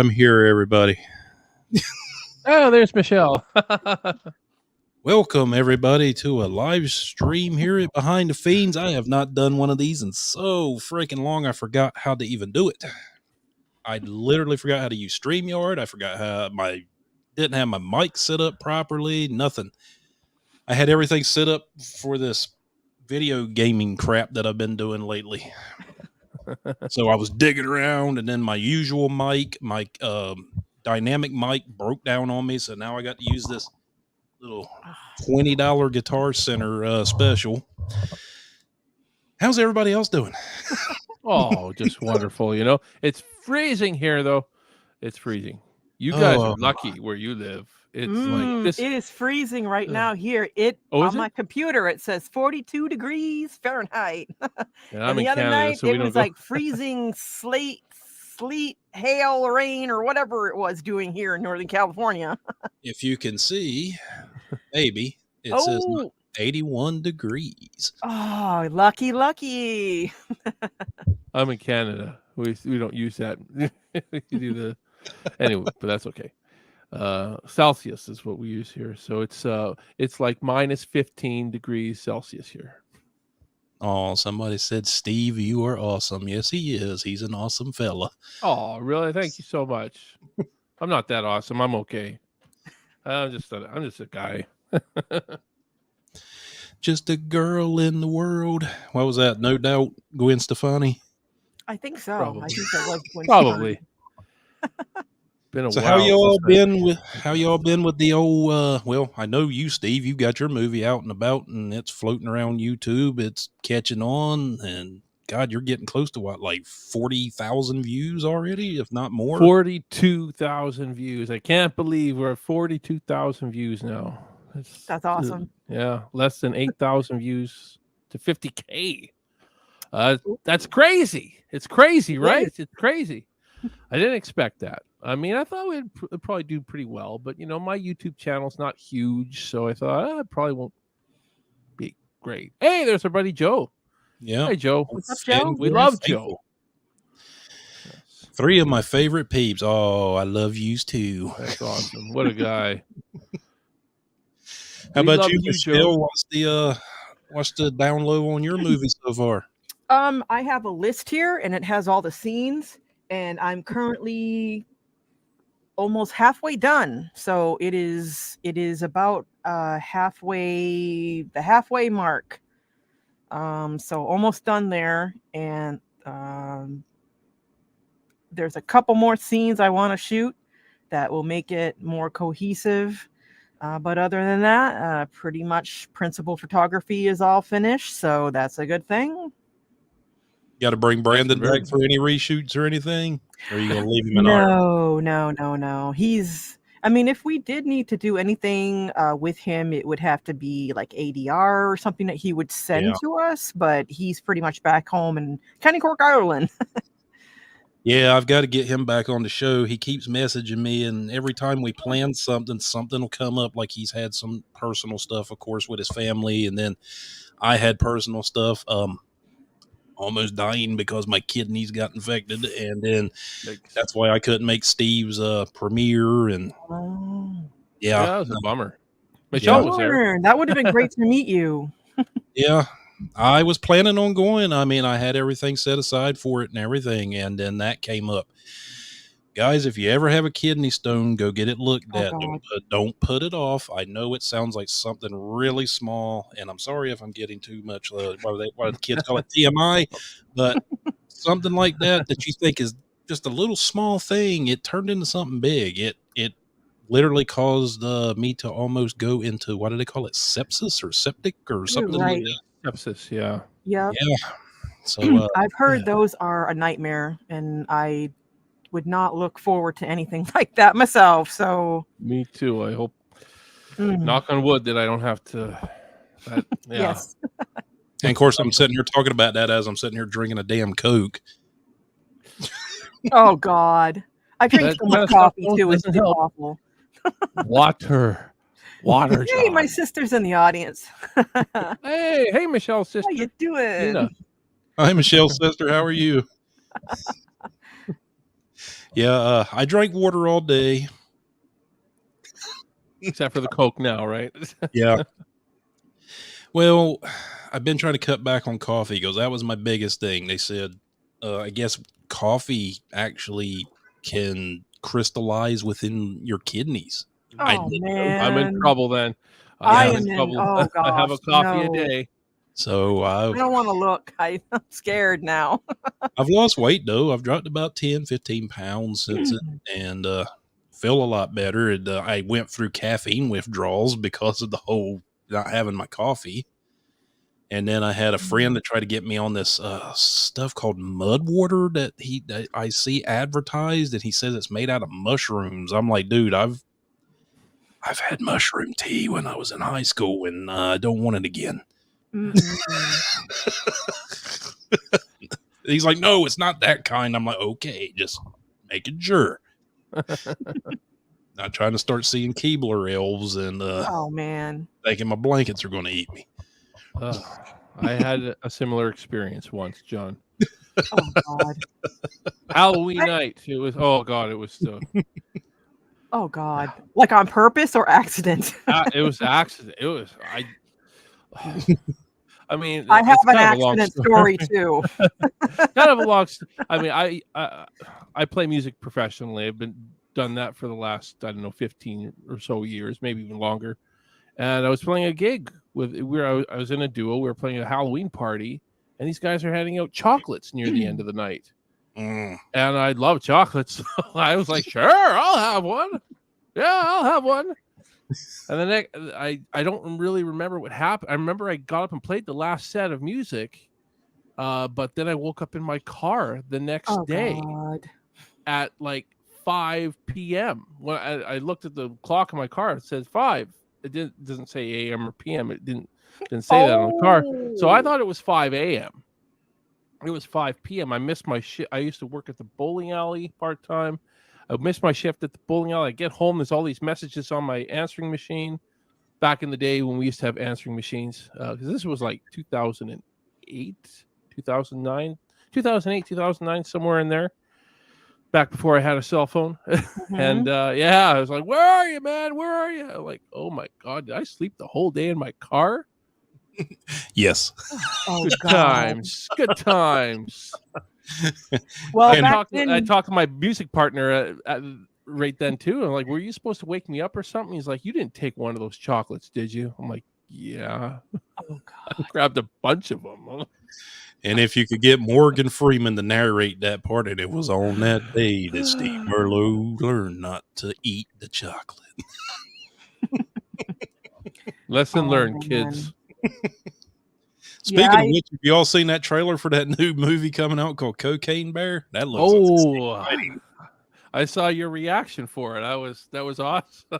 I'm here, everybody. Oh, there's Michelle. Welcome, everybody, to a live stream here at Behind the Fiends. I have not done one of these in so freaking long, I forgot how to even do it. I literally forgot how to use StreamYard. I forgot how didn't have my mic set up properly, nothing. I had everything set up for this video gaming crap that I've been doing lately. So I was digging around, and then my usual mic, my dynamic mic broke down on me, so now I got to use this little $20 Guitar Center special. How's everybody else doing? Oh, just wonderful. You know, it's freezing here, though. It's freezing. You guys are lucky where you live. It's like this. It is freezing right now here. On my computer, it says 42 degrees Fahrenheit. And I'm the in other Canada, night, so it was like freezing sleet, hail, rain, or whatever it was doing here in Northern California. If you can see, maybe it says 81 degrees. Oh, lucky. I'm in Canada. We don't use that. We do the anyway, but that's okay. Celsius is what we use here, so it's like minus 15 degrees Celsius here. Oh, somebody said, Steve, you are awesome. Yes, he is. He's an awesome fella. Oh, really? Thank you so much. I'm not that awesome. I'm okay. I'm just a guy. Just a girl in the world. What was that? No Doubt, Gwen Stefani? I think so. Probably. I think that was Gwen Probably. Been a So while. how y'all been with the old well, I know you, Steve, you got your movie out and about and it's floating around YouTube. It's catching on, and God, you're getting close to what, like 40,000 views already, if not more? 42,000 views. I can't believe we're at 42,000 views now. That's awesome. Yeah, less than 8,000 views to 50K. That's crazy. It's crazy, right? It's crazy. I didn't expect that. I mean, I thought we'd probably do pretty well, but you know, my YouTube channel's not huge, so I thought it probably won't be great. Hey, there's our buddy Joe. Yeah. Hey, Joe. What's up, Joe? We love Joe. Yes. 3 of my favorite peeps. Oh, I love yous too. That's awesome. What a guy. How about you, Michelle? What's the download on your movie so far? I have a list here, and it has all the scenes, and I'm currently almost halfway done. So it is about the halfway mark. So almost done there, and there's a couple more scenes I want to shoot that will make it more cohesive. But other than that, pretty much principal photography is all finished, so that's a good thing. Got to bring Brandon back for any reshoots or anything? Or are you going to leave him in art? No. I mean, if we did need to do anything with him, it would have to be like ADR or something that he would send to us, but he's pretty much back home in County Cork, Ireland. Yeah, I've got to get him back on the show. He keeps messaging me, and every time we plan something will come up. Like he's had some personal stuff, of course, with his family, and then I had personal stuff. Almost dying because my kidneys got infected, and then that's why I couldn't make Steve's premiere. And yeah, that was a bummer. Michelle was there. That would have been great to meet you. Yeah. I was planning on going. I mean, I had everything set aside for it and everything, and then that came up. Guys, if you ever have a kidney stone, go get it looked at. Don't put it off. I know it sounds like something really small, and I'm sorry if I'm getting too much. Why do the kids call it TMI? But something like that you think is just a little small thing, it turned into something big. It literally caused me to almost go into, what do they call it, sepsis or septic or something like that. Sepsis, yeah. Yeah. So I've heard those are a nightmare, and I would not look forward to anything like that myself. So me too. I hope, knock on wood, that I don't have to. Yes. And of course, I'm sitting here talking about that as I'm sitting here drinking a damn Coke. Oh God, I drink too much coffee too. It's awful. Water. Hey, my sister's in the audience. hey, Michelle's sister. How you doing? Hi, Michelle's sister. How are you? Yeah, I drank water all day. Except for the Coke now, right? Yeah. Well, I've been trying to cut back on coffee because that was my biggest thing. They said, I guess coffee actually can crystallize within your kidneys. I Oh didn't know. I'm in man, trouble then. I I'm Yeah. in am in. trouble. Oh I have a gosh, coffee a no. day. So I don't want to look. I'm scared now. I've lost weight though. I've dropped about 10, 15 pounds since it, and feel a lot better. And I went through caffeine withdrawals because of the whole not having my coffee. And then I had a friend that tried to get me on this stuff called mud water that I see advertised, and he says it's made out of mushrooms. I'm like, dude, I've had mushroom tea when I was in high school, and I don't want it again. He's like, no, it's not that kind. I'm like, okay, just making sure. Not trying to start seeing Keebler elves and Oh man, thinking my blankets are going to eat me. I had a similar experience once, John. oh god, Halloween night. It was. Oh God, it was. oh god. Like on purpose or accident? It was accident. It was. I mean, I have it's an kind of a long accident story too. kind of a long. I mean, I play music professionally. I've done that for the last, I don't know, 15 or so years, maybe even longer. And I was playing a gig I was in a duo. We were playing a Halloween party, and these guys are handing out chocolates near the end of the night. And I love chocolates. So I was like, sure, I'll have one. Yeah, I'll have one. And then I don't really remember what happened. I remember I got up and played the last set of music, but then I woke up in my car the next day at like 5 p.m. When I looked at the clock in my car, it says 5. It doesn't say a.m. or p.m. It didn't say that on the car. So I thought it was 5 a.m. It was 5 p.m. I missed my shift. I used to work at the bowling alley part-time. I missed my shift at the bowling alley. I get home, there's all these messages on my answering machine. Back in the day when we used to have answering machines, because this was like 2008, 2009, 2008, 2009, somewhere in there. Back before I had a cell phone. And I was like, where are you, man? Where are you? I'm like, oh my God, did I sleep the whole day in my car? Yes. Oh, good God. times. Good times. Well, I talked to my music partner right then too. I'm like, were you supposed to wake me up or something? He's like, you didn't take one of those chocolates, did you? I'm like, yeah. Oh God. I grabbed a bunch of them. And if you could get Morgan Freeman to narrate that part, and it was on that day that Steve Merlo learned not to eat the chocolate. Lesson learned, kids. Speaking of which, have you all seen that trailer for that new movie coming out called Cocaine Bear? That looks exciting. I saw your reaction for it. That was awesome.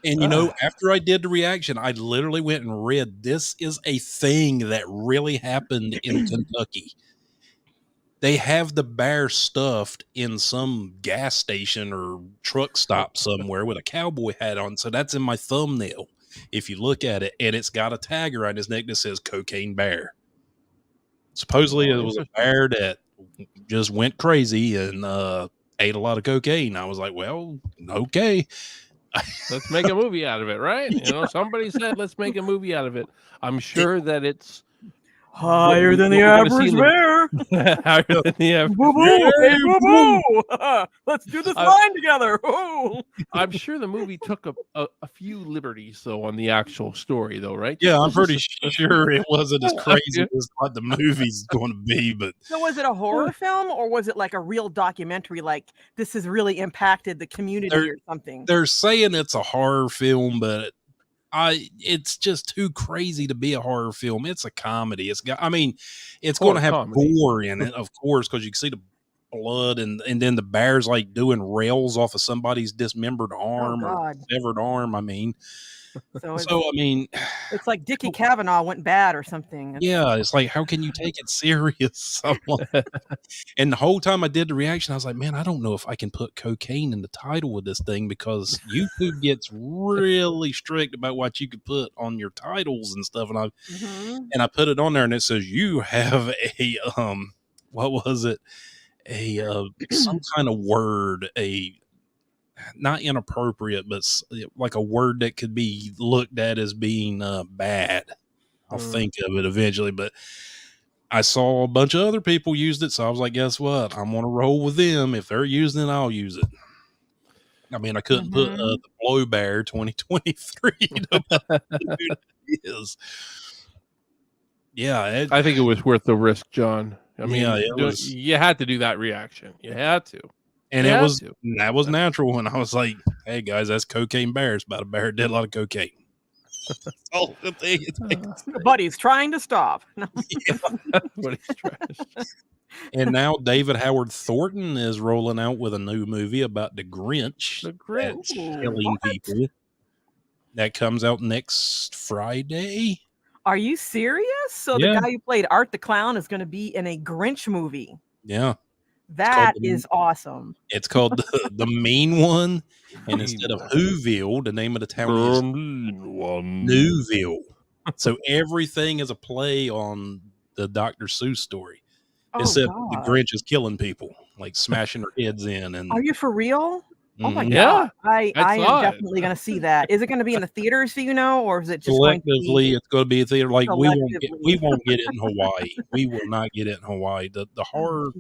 And you know, after I did the reaction, I literally went and read, this is a thing that really happened in Kentucky. They have the bear stuffed in some gas station or truck stop somewhere with a cowboy hat on. So that's in my thumbnail. If you look at it, and it's got a tag around his neck that says Cocaine Bear. Supposedly it was a bear that just went crazy and ate a lot of cocaine. I was like, well, okay. Let's make a movie out of it, right? You know, somebody said, let's make a movie out of it. I'm sure that it's higher than the average bear. Higher than the average bear. Let's do this line together. I'm sure the movie took a few liberties, though, on the actual story, though, right? Yeah, I'm pretty sure it wasn't as crazy as what the movie's going to be. But so was it a horror film, or was it like a real documentary, like this has really impacted the community or something? They're saying it's a horror film, but it's just too crazy to be a horror film. It's a comedy. It's going to have gore in it, of course, because you can see the blood and then the bear's like doing rails off of somebody's dismembered arm or severed arm. So it's like Dickie Kavanaugh went bad or something. It's like, how can you take it serious? And the whole time I did the reaction, I was like, man, I don't know if I can put cocaine in the title of this thing, because YouTube gets really strict about what you could put on your titles and stuff. And I put it on there, and it says you have a what was it? some kind of word, not inappropriate, but like a word that could be looked at as being bad. I'll think of it eventually, but I saw a bunch of other people used it, so I was like, guess what? I'm gonna roll with them. If they're using it, I'll use it. I mean, I couldn't put the Blow Bear 2023 to who it is. Yeah, I think it was worth the risk, John. I mean, yeah, you had to do that reaction. You had to. And that was natural when I was like, hey guys, that's Cocaine Bear. It's about a bear that did a lot of cocaine. Oh, the thing but he's trying to stop. But he's trying. And now David Howard Thornton is rolling out with a new movie about the Grinch. The Grinch that's killing people. That comes out next Friday. Are you serious? So the guy who played Art the Clown is going to be in a Grinch movie. Yeah. That is awesome. It's called the Mean One. And instead of Whoville, the name of the town is Newville. So everything is a play on the Dr. Seuss story. Except the Grinch is killing people, like smashing their heads in. And are you for real? Oh my God! I am definitely going to see that. Is it going to be in the theaters? Do you know, or is it just collectively? It's going to be a theater. Like we won't get it in Hawaii. We will not get it in Hawaii. The horror.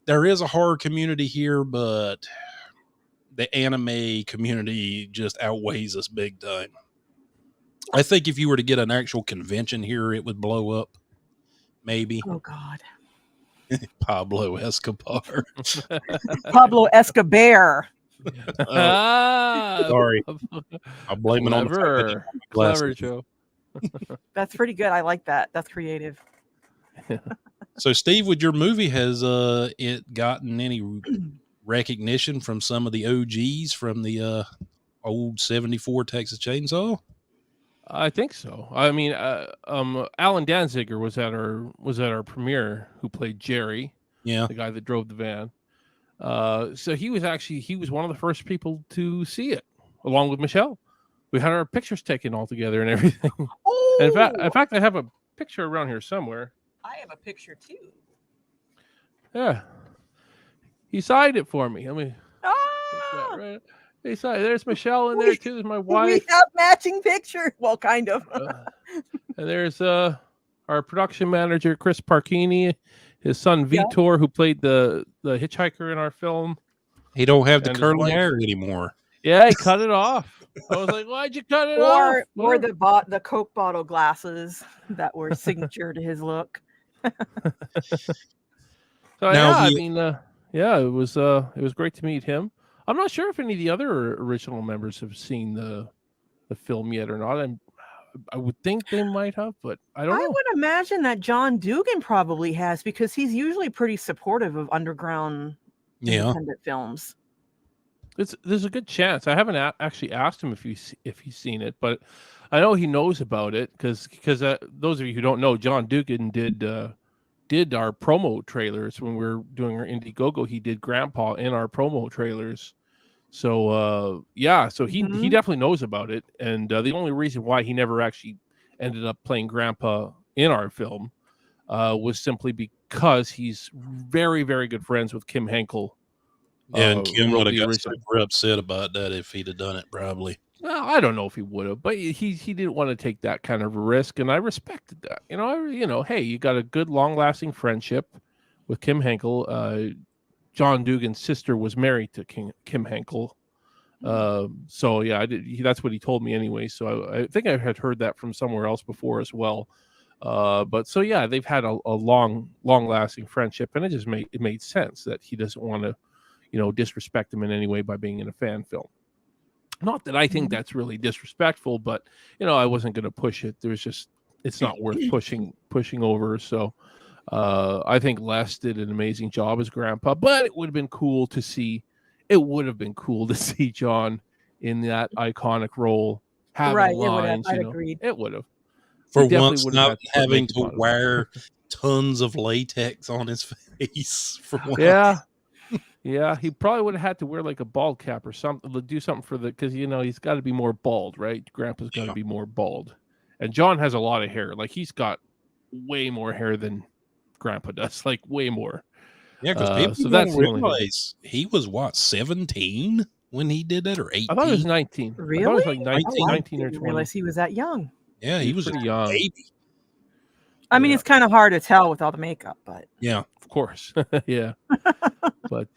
There is a horror community here, but the anime community just outweighs us big time. I think if you were to get an actual convention here, it would blow up. Maybe. Oh God. Pablo Escobar. Pablo Escobar. Sorry. I'll blame it on the clever Joe. That's pretty good. I like that. That's creative. So Steve, with your movie, has it gotten any recognition from some of the OGs from the old 74 Texas Chainsaw? I think so. I mean, Alan Danziger was at our premiere, who played Jerry, the guy that drove the van. So he was one of the first people to see it, along with Michelle. We had our pictures taken all together and everything. Oh! In fact, I have a picture around here somewhere. I have a picture too. Yeah, he signed it for me. I mean, right. There's Michelle in there too. There's my wife. We have matching pictures. Well, kind of. And there's our production manager, Chris Parchini, his son Vitor, who played the hitchhiker in our film. He don't have the curly hair anymore. Yeah, he cut it off. I was like, why'd you cut it off? Or the Coke bottle glasses that were signature to his look. So now, it was great to meet him. I'm not sure if any of the other original members have seen the film yet or not. I would think they might have, but I don't know. I would imagine that John Dugan probably has, because he's usually pretty supportive of underground independent films. There's a good chance. I haven't actually asked him if he's seen it, but I know he knows about it because those of you who don't know, John Dugan did our promo trailers when we were doing our Indiegogo. He did Grandpa in our promo trailers. So so he definitely knows about it. And the only reason why he never actually ended up playing Grandpa in our film was simply because he's very, very good friends with Kim Henkel. Yeah, and Kim would have got super upset about that if he'd have done it, probably. Well, I don't know if he would have, but he didn't want to take that kind of a risk, and I respected that. Hey, you got a good, long-lasting friendship with Kim Henkel. John Dugan's sister was married to Kim Henkel. So yeah, that's what he told me anyway. So I think I had heard that from somewhere else before as well. But so yeah, they've had a long-lasting friendship, and it made sense that he doesn't want to, disrespect him in any way by being in a fan film. Not that I think that's really disrespectful, but I wasn't going to push it. It's not worth pushing over. So I think Les did an amazing job as Grandpa, but it would have been cool to see. It would have been cool to see John in that iconic role. Having lines, it would have. For once, not having to wear tons of latex on his face. For once. Yeah. Yeah, he probably would have had to wear like a bald cap or something to do something because he's got to be more bald, right? Grandpa's got to be more bald, and John has a lot of hair. Like he's got way more hair than Grandpa does, like way more. Yeah, because people So don't that's the only thing. realize he was what, 17 when he did that, or 18? I thought it was 19. I thought it Really? was like 19, Oh, I 19 or didn't 20. realize he was that young. Yeah, He he was was pretty just a young. baby. I mean, Yeah. it's kind of hard to tell with all the makeup, but Yeah. Of course. Yeah. But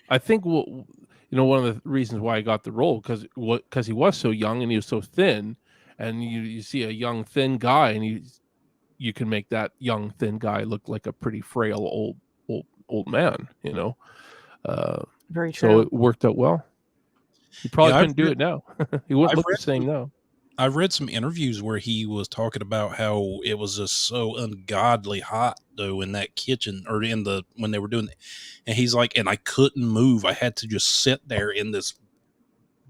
I think one of the reasons why I got the role because he was so young and he was so thin, and you see a young thin guy and you can make that young thin guy look like a pretty frail old man, very so true. it worked out well. He probably Yeah, couldn't do it now. He wouldn't look the same now. I've read some interviews where he was talking about how it was just so ungodly hot though in that kitchen, or when they were doing it. And he's like, and I couldn't move. I had to just sit there in this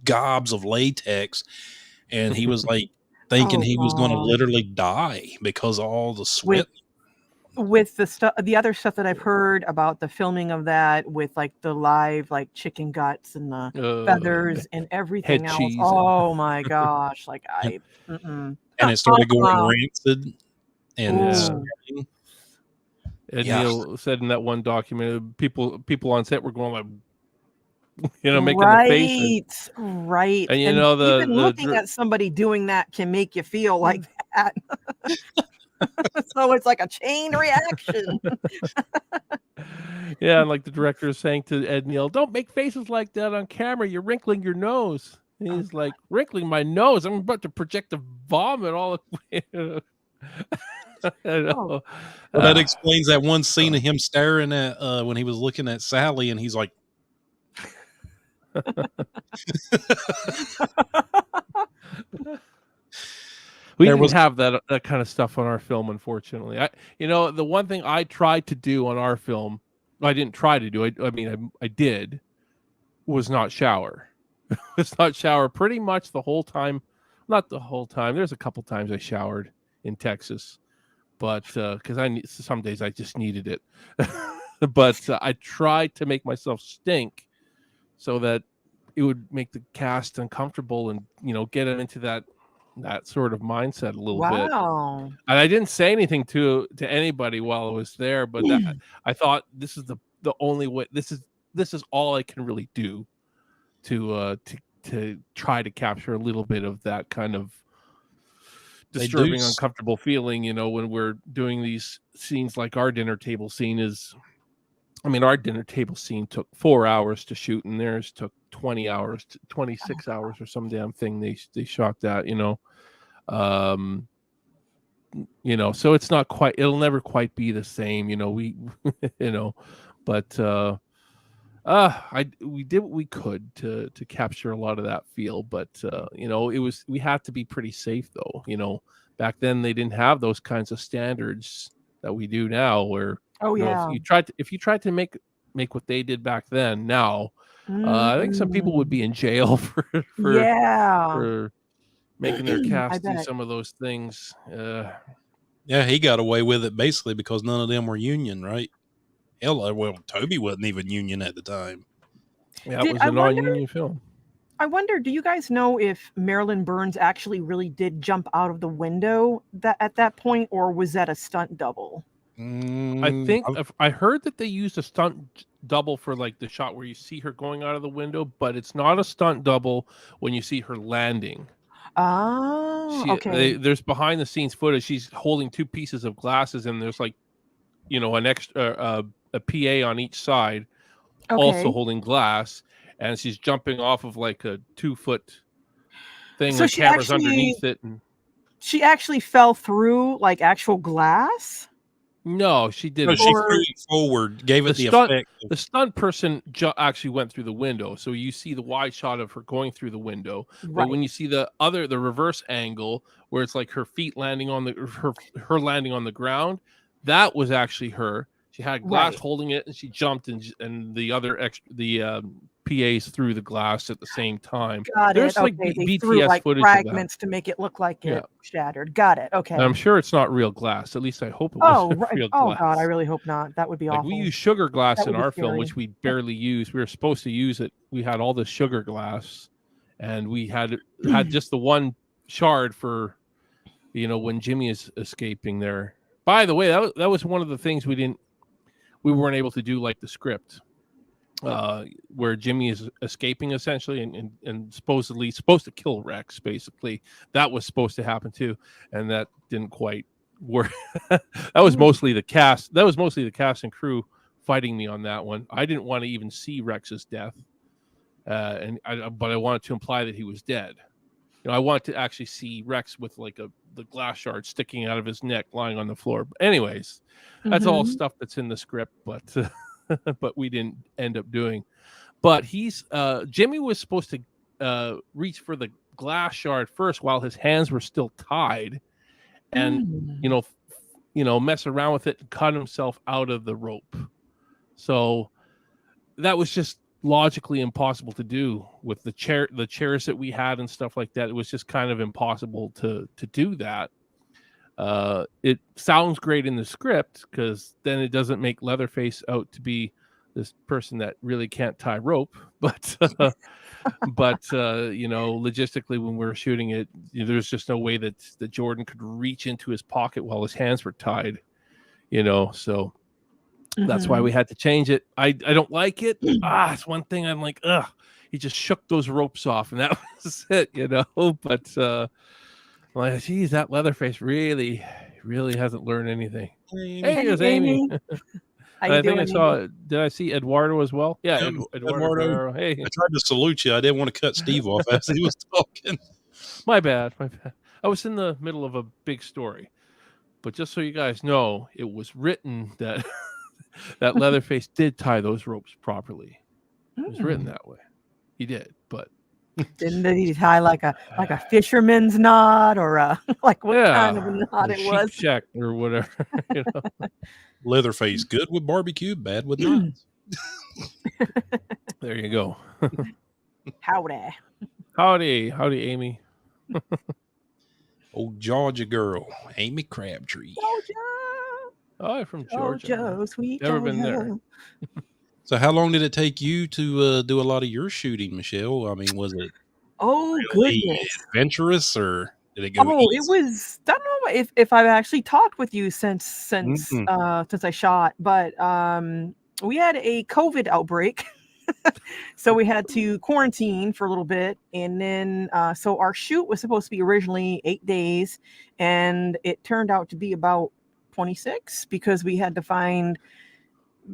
gobs of latex. And he was like thinking Oh, he was going to gosh. literally die because of all the sweat. With the other stuff that I've heard about the filming of that, with like the live like chicken guts and the feathers and everything head else. cheese. Oh my gosh! Like And it started going rancid. And Ooh. Ed Yeah. Neal said in that one document, people on set were going like, making the right, faces. right. And even looking at somebody doing that can make you feel like that. So it's like a chain reaction. Yeah, and like the director is saying to Ed Neal, "Don't make faces like that on camera. You're wrinkling your nose." And he's like, "Wrinkling my nose? I'm about to project a vomit all the way." Well, that explains that one scene of him staring at when he was looking at Sally, and he's like, we didn't have that kind of stuff on our film, unfortunately. The one thing I tried to do on our film, I didn't try to do. I did, was not shower. It's not shower pretty much the whole time. Not the whole time. There's a couple times I showered in Texas, but because some days I just needed it. But I tried to make myself stink so that it would make the cast uncomfortable and get them into that sort of mindset a little bit. Wow. And I didn't say anything to anybody while I was there, but I thought this is the only way. This is all I can really do to try to capture a little bit of that kind of disturbing, uncomfortable feeling. When we're doing these scenes, like our dinner table scene is. Our dinner table scene took 4 hours to shoot, and theirs took 20 hours, 26 hours or some damn thing they shot that, so it's not quite, it'll never quite be the same, we, but we did what we could to capture a lot of that feel, but we had to be pretty safe though, back then they didn't have those kinds of standards that we do now, where if you tried to make what they did back then now, I think some people would be in jail for making their cast do some of those things. Yeah, he got away with it basically because none of them were union, right? Hell, well, Toby wasn't even union at the time. Yeah, it was a non-union film. I wonder, do you guys know if Marilyn Burns actually really did jump out of the window at that point, or was that a stunt double? I think I heard that they used a stunt double for like the shot where you see her going out of the window, but it's not a stunt double when you see her landing. Oh, okay. There's behind the scenes footage. She's holding two pieces of glasses, and there's like, an extra a PA on each side, also holding glass, and she's jumping off of like a 2-foot thing. So the camera's underneath it, and she actually fell through like actual glass. No, she didn't. No, she threw it forward, gave it the effect. The stunt person actually went through the window, so you see the wide shot of her going through the window. Right. But when you see the reverse angle, where it's like her feet landing on her landing on the ground, that was actually her. She had glass holding it, and she jumped, and the other PAs threw the glass at the same time. There's like BTS threw, like, footage fragments to make it look like it shattered. Got it. Okay. And I'm sure it's not real glass. At least I hope it was real glass. Oh God, I really hope not. That would be awful. We use sugar glass in our film, which we barely use. We were supposed to use it. We had all the sugar glass, and we had just the one shard for, when Jimmy is escaping there. By the way, that was one of the things we we weren't able to do like the script where Jimmy is escaping essentially and supposedly supposed to kill Rex. Basically, that was supposed to happen too, and that didn't quite work. That was mostly the cast. That was mostly the cast and crew fighting me on that one. I didn't want to even see Rex's death, but I wanted to imply that he was dead. You know, I want to actually see Rex with like the glass shard sticking out of his neck, lying on the floor. But anyways, that's all stuff that's in the script, but but we didn't end up doing. But Jimmy was supposed to reach for the glass shard first while his hands were still tied, and mess around with it and cut himself out of the rope. So that was just logically impossible to do with the chairs that we had and stuff like that. It was just kind of impossible to do that. It sounds great in the script because then it doesn't make Leatherface out to be this person that really can't tie rope, but logistically when we were shooting it, there's just no way that Jordan could reach into his pocket while his hands were tied, so that's why we had to change it. I don't like it. It's one thing I'm like, he just shook those ropes off and that was it, but like, geez, that Leatherface really hasn't learned anything. Hey, here's Amy. I think I saw. Did I see Eduardo as well? Yeah, Eduardo. Hey, I tried to salute you. I didn't want to cut Steve off as he was talking. My bad. I was in the middle of a big story, but just so you guys know, it was written that that Leatherface did tie those ropes properly. It was written that way. He did, but didn't he tie like a fisherman's knot or like what kind of a knot it was? Check or whatever. Leatherface, good with barbecue, bad with knots. There you go. Howdy, Amy. Old Georgia girl, Amy Crabtree. Georgia. Oh, I'm from Georgia. Georgia, sweet Never Georgia. been there. So how long did it take you to do a lot of your shooting, Michelle? I mean, was it goodness adventurous or did it go easy? It was, I don't know if I've actually talked with you since I shot, but we had a COVID outbreak. So we had to quarantine for a little bit, and then so our shoot was supposed to be originally 8 days, and it turned out to be about 26 because we had to find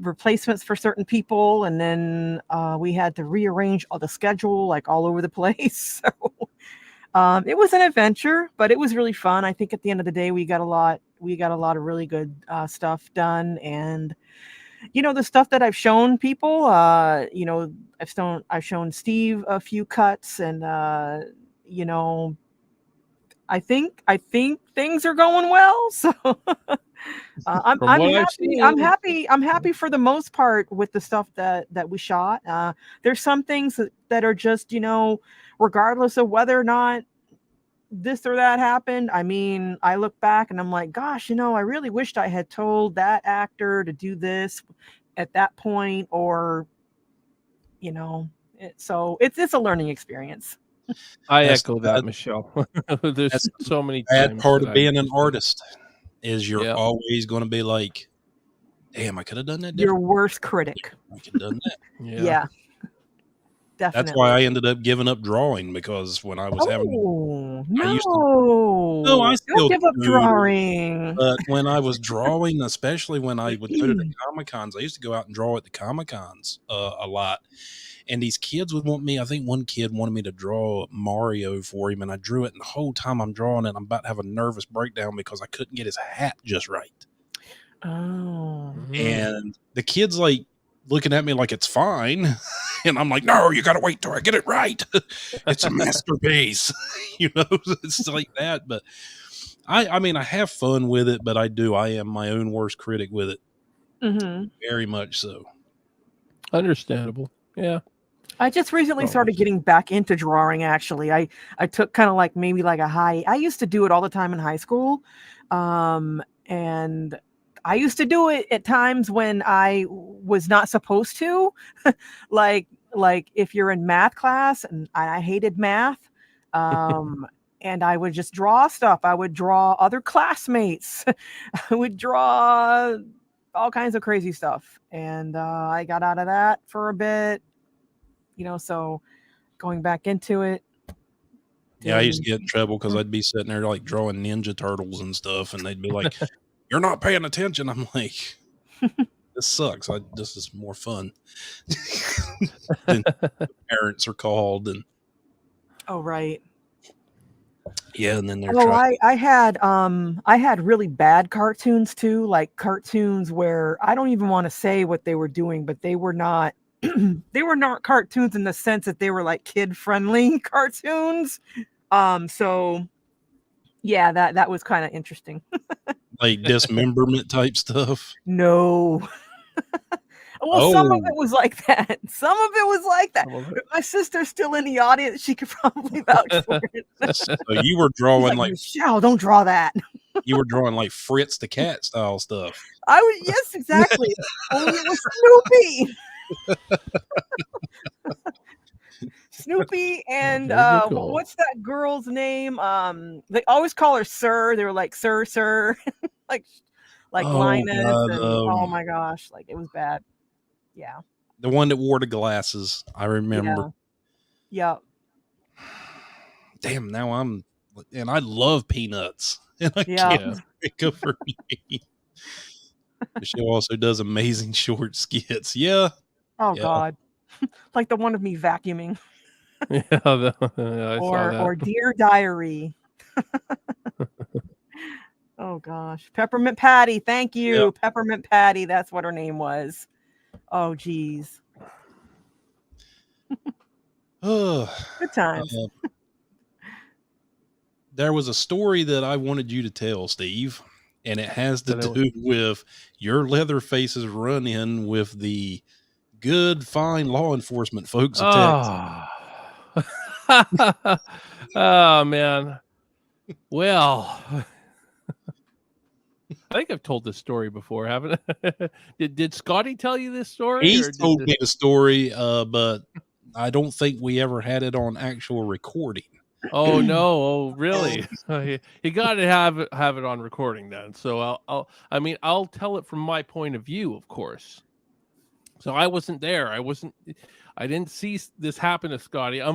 replacements for certain people, and then we had to rearrange all the schedule like all over the place. So it was an adventure, but it was really fun. I think at the end of the day we got a lot of really good stuff done, and the stuff that I've shown people, I've shown Steve a few cuts, and I think things are going well. So I'm happy. I'm happy for the most part with the stuff that we shot. There's some things that are just, regardless of whether or not this or that happened. I mean, I look back and I'm like, gosh, I really wished I had told that actor to do this at that point, or, so it's a learning experience. I echo that, Michelle. There's so many bad times part of being an artist is you're always going to be like, damn, I could have done that. Your worst critic. I could have done that. Yeah. Definitely. That's why I ended up giving up drawing, because when I was I still don't give up drawing. But when I was drawing, especially when I would go to the Comic-Cons, I used to go out and draw at the Comic-Cons a lot. And these kids would want me. I think one kid wanted me to draw Mario for him, and I drew it. And the whole time I'm drawing it, I'm about to have a nervous breakdown because I couldn't get his hat just right. Oh. And the kid's like looking at me like it's fine. And I'm like, no, you got to wait till I get it right. It's a masterpiece. It's like that. But I mean, I have fun with it, but I am my own worst critic with it. Mm-hmm. Very much so. Understandable. Yeah. I just recently started getting back into drawing. Actually, I took kind of like maybe like I used to do it all the time in high school. And I used to do it at times when I was not supposed to, like if you're in math class, and I hated math. And I would just draw stuff. I would draw other classmates. I would draw all kinds of crazy stuff. And I got out of that for a bit, so going back into it. Yeah, I used to get in trouble because I'd be sitting there like drawing Ninja Turtles and stuff, and they'd be like, "You're not paying attention." I'm like, "This sucks. This is more fun." Then the parents are called, and Oh, right. yeah, and then they're Oh, trying. I had really bad cartoons too, like cartoons where I don't even want to say what they were doing, but they were not they were not cartoons in the sense that they were like kid friendly cartoons. So yeah, that was kind of interesting. Like dismemberment type stuff. No. Well, some of Oh, it was like that. Some of it was like that. Some of it. If my sister's still in the audience, she could probably vouch for it. so you were She's drawing like, like Michelle, don't draw that. Fritz the Cat style stuff. I was, yes, exactly. Only it was Snoopy. Snoopy and There you go. what's that girl's name? They always call her Sir. They were like Sir, like Oh, Linus, God, and oh my gosh, like it was bad. Yeah. the one that wore the glasses. I remember. Yeah. Damn, now and I love Peanuts, and I Yeah. can't think of her name. She also does amazing short skits. Yeah. Oh Yeah. God. Like the one of me vacuuming. Yeah, I saw that. Or Dear Diary. Oh gosh. Peppermint Patty. Thank you. Yep. Peppermint Patty. That's what her name was. Oh geez. Good times. There was a story that I wanted you to tell, Steve, and it has to do with your Leatherface's run-in with the good, fine law enforcement folks of Texas. Oh man. Well, I think I've told this story before, haven't I? Did Scotty tell you this story? He's told me the story, but I don't think we ever had it on actual recording. Oh no! Oh really? You got to have it on recording then. So I'll tell it from my point of view, of course. So I wasn't there. I didn't see this happen to Scotty. I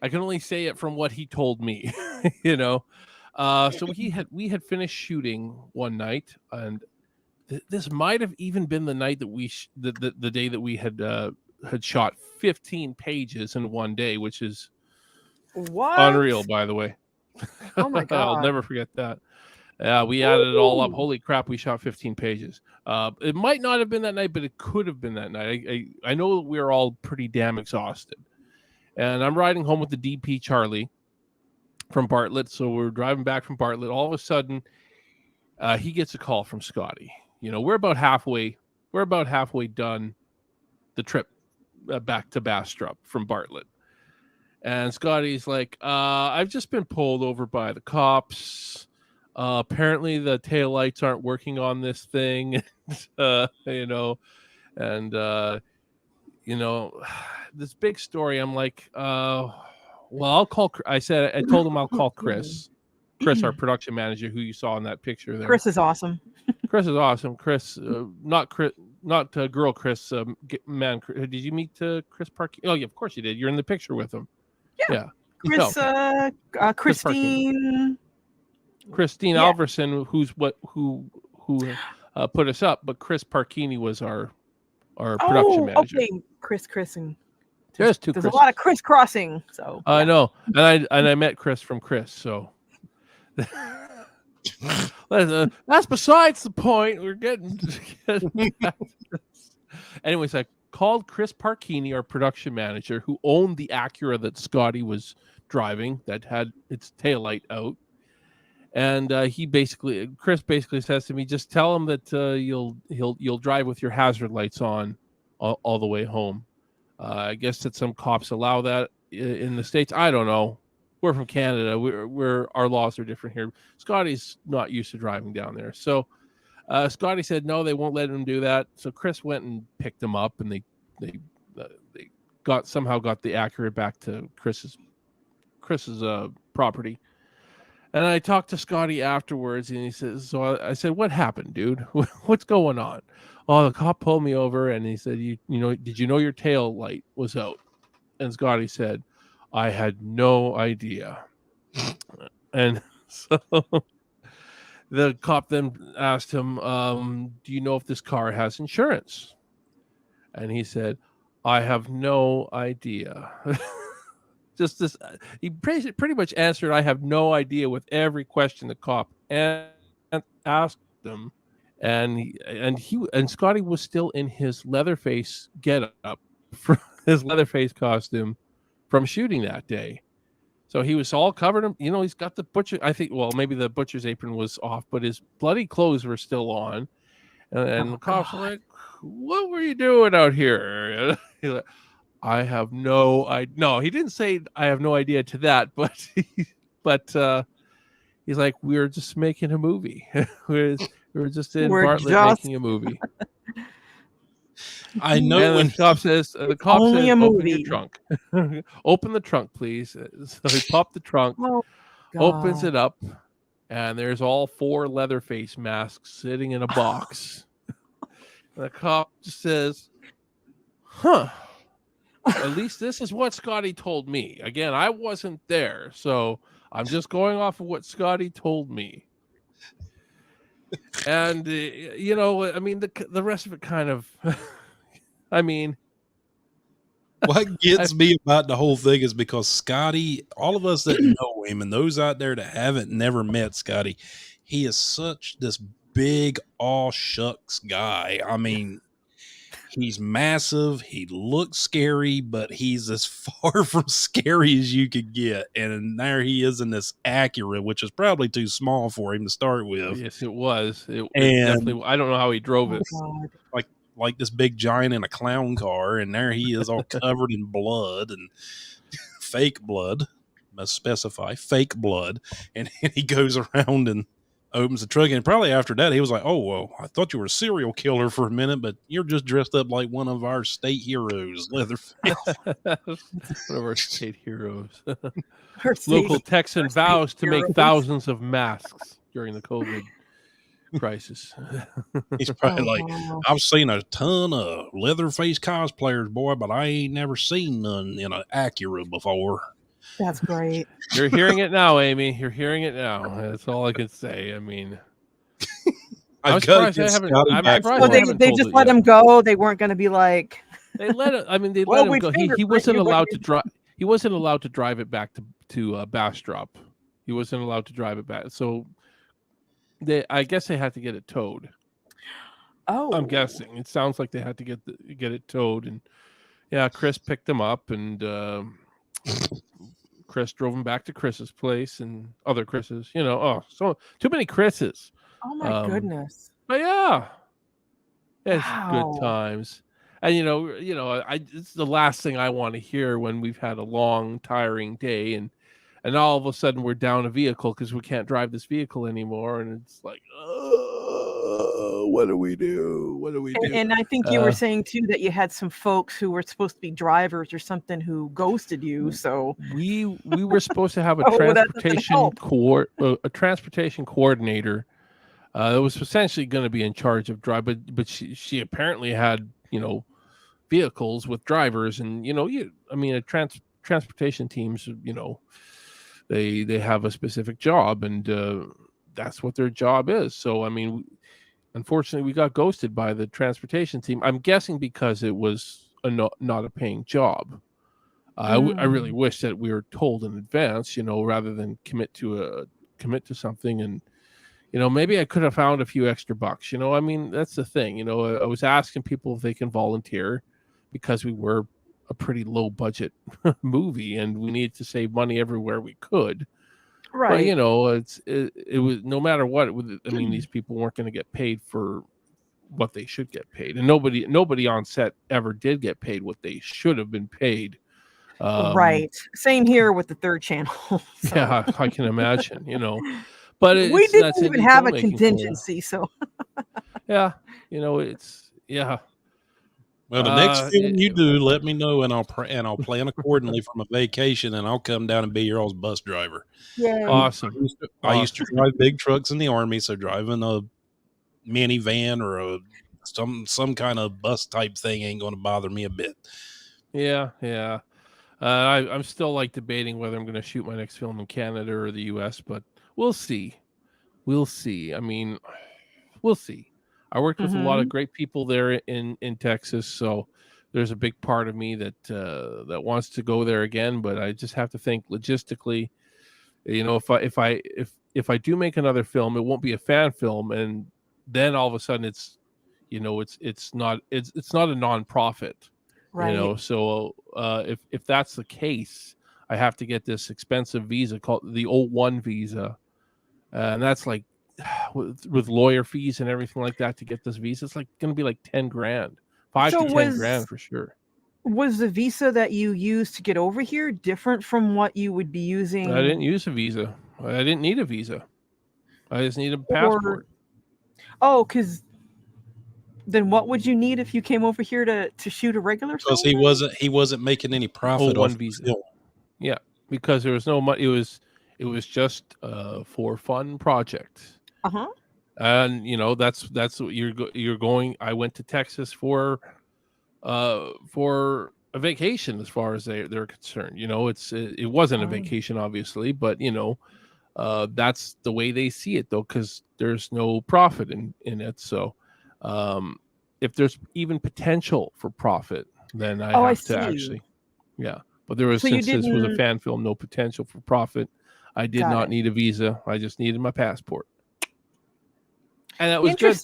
can only say it from what he told me, So we had finished shooting one night, and this might have even been the night that the day that we had shot 15 pages in one day, which is what? Unreal, by the way. Oh my God. I'll never forget that. We added it all up. Holy crap, we shot 15 pages. It might not have been that night, but it could have been that night. I know that we were all pretty damn exhausted. And I'm riding home with the DP Charlie from Bartlett. So we're driving back from Bartlett. All of a sudden, he gets a call from Scotty. We're about halfway done the trip back to Bastrop from Bartlett. And Scotty's like, I've just been pulled over by the cops. Apparently the taillights aren't working on this thing, this big story. I'm like, well, I'll call. I told him I'll call Chris, our production manager, who you saw in that picture there. Chris is awesome. Chris is awesome. Chris, not girl Chris, man. Did you meet Chris Park? Oh, yeah, of course you did. You're in the picture with him. Yeah. Chris, Christine Alverson, who put us up, but Chris Parkini was our production manager. Okay, Chris, and there's a lot of crisscrossing. So I know, and I met Chris from Chris. So that's besides the point. We're getting back to this. Anyways, I called Chris Parkini, our production manager, who owned the Acura that Scotty was driving that had its taillight out. And Chris basically says to me, just tell him that you'll drive with your hazard lights on all the way home. I guess that some cops allow that in the States. I don't know. We're from Canada. Our laws are different here. Scotty's not used to driving down there. So Scotty said, no, they won't let him do that. So Chris went and picked him up, and they somehow got the Acura back to Chris's property. And I talked to Scotty afterwards, and he says, "So I said, what happened, dude? What's going on?" Oh, the cop pulled me over, and he said, "You know, did you know your tail light was out?" And Scotty said, "I had no idea." And so the cop then asked him, "Do you know if this car has insurance?" And he said, "I have no idea." Just this, he pretty much answered, "I have no idea," with every question the cop asked him. And Scotty was still in his Leatherface getup, from his Leatherface costume from shooting that day. So he was all covered in, he's got the butcher. I think, well, maybe the butcher's apron was off, but his bloody clothes were still on. And the cops were like, "What were you doing out here?" He's like, "I have no idea." No, he didn't say "I have no idea" to that, but he's like, "We're just making a movie. we're just in Bartlett making a movie." I know. And when the cop says, Only a "Open movie." your trunk." "Open the trunk, please." So he popped the trunk, Oh, opens God. it up, and there's all 4 Leatherface masks sitting in a box. And the cop just says, "Huh. At least this is what Scotty told me." Again, I wasn't there, so I'm just going off of what Scotty told me. And I mean, the rest of it kind of, I mean, what gets me about the whole thing is because Scotty, all of us that know him and those out there that haven't never met Scotty, he is such this big aw shucks guy. I mean, he's massive, he looks scary, but he's as far from scary as you could get. And there he is in this Acura, which is probably too small for him to start with. yes, it was. It And definitely. I don't know how he drove it. God. Like this big giant in a clown car, and there he is all covered in blood and fake blood. Must specify fake blood. And he goes around and opens the truck, and probably after that he was like, "Oh, well, I thought you were a serial killer for a minute, but you're just dressed up like one of our state heroes, Leatherface." One of our state heroes. Her Local state- Texan our state vows to make heroes. thousands of masks during the COVID crisis. He's probably like, wow. "I've seen a ton of Leatherface cosplayers, boy, but I ain't never seen none in an Acura before." That's great. You're hearing it now, Amy. You're hearing it now. That's all I can say. I mean, I'm I've got surprised to they get haven't. Scotty I'm back surprised So for they it. haven't they told just it let yet. him go. They weren't going to be like, They let it. I mean, they Well, let him we go. He fingerprint wasn't you, but allowed you- to drive. He wasn't allowed to drive it back to Bastrop. He wasn't allowed to drive it back. So I guess they had to get it towed. oh, I'm guessing. It sounds like they had to get it towed, and yeah, Chris picked him up, and Chris drove him back to Chris's place and other Chris's. So too many Chris's. Oh my goodness. But yeah, it's Wow. good times. And it's the last thing I want to hear when we've had a long, tiring day, and all of a sudden we're down a vehicle because we can't drive this vehicle anymore, and it's like, what do we do? What do we do? And I think you were saying too that you had some folks who were supposed to be drivers or something who ghosted you. So we were supposed to have a Oh, that doesn't help. transportation coordinator that was essentially going to be in charge of drive, but she apparently had vehicles with drivers, and transportation teams, they have a specific job, and that's what their job is. So I mean, unfortunately, we got ghosted by the transportation team. I'm guessing because it was not a paying job. I really wish that we were told in advance, rather than commit to something, and maybe I could have found a few extra bucks. I mean, that's the thing. I was asking people if they can volunteer because we were a pretty low budget movie and we needed to save money everywhere we could. right. But it was, no matter what. I mean, these people weren't going to get paid for what they should get paid, and nobody on set ever did get paid what they should have been paid. Right. Same here with the third channel. So. Yeah, I can imagine. But We didn't that's even indie have a filmmaking for you. contingency. So Yeah, it's yeah. Well, the next film you it- do, let me know, and I'll plan accordingly from a vacation, and I'll come down and be your all's bus driver. Yay. awesome. I used to drive big trucks in the Army, so driving a minivan or some kind of bus type thing ain't going to bother me a bit. Yeah. I'm still like debating whether I'm going to shoot my next film in Canada or the U.S., but we'll see. We'll see. I mean, we'll see. I worked with a lot of great people there in Texas, so there's a big part of me that that wants to go there again. But I just have to think logistically. You know, if I do make another film, it won't be a fan film, and then all of a sudden it's, you know, it's not a nonprofit. Right. You know, so if that's the case, I have to get this expensive visa called the O1 visa, and that's like with lawyer fees and everything like that to get this visa. It's like going to be like 10 grand, 5 So to 10 grand for sure. Was the visa that you used to get over here different from what you would be using? I didn't use a visa. I didn't need a visa. I just need a passport. Oh, because then what would you need if you came over here to shoot a regular film? Because he wasn't making any profit O1 off visa. the film. Yeah, because there was no money. It was just for fun project. And you know that's what you're going. I went to Texas for a vacation, as far as they're concerned. You know, it wasn't a vacation, obviously, but you know, that's the way they see it, though, because there's no profit in it. So, if there's even potential for profit, then I have to actually, yeah. But there was, since this was a fan film, no potential for profit. I did not need a visa. I just needed my passport, and that was good.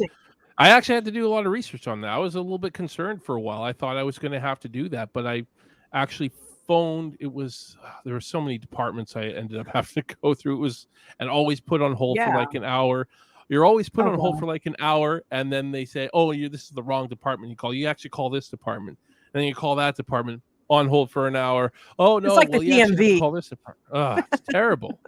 I actually had to do a lot of research on that. I was a little bit concerned for a while. I thought I was going to have to do that, but I actually phoned. There were so many departments I ended up having to go through. And always put on hold for like an hour. You're always put on hold for like an hour, and then they say, "Oh, this is the wrong department." You actually call this department, and then you call that department, on hold for an hour. Oh no, it's like the DMV. Call this department. It's terrible.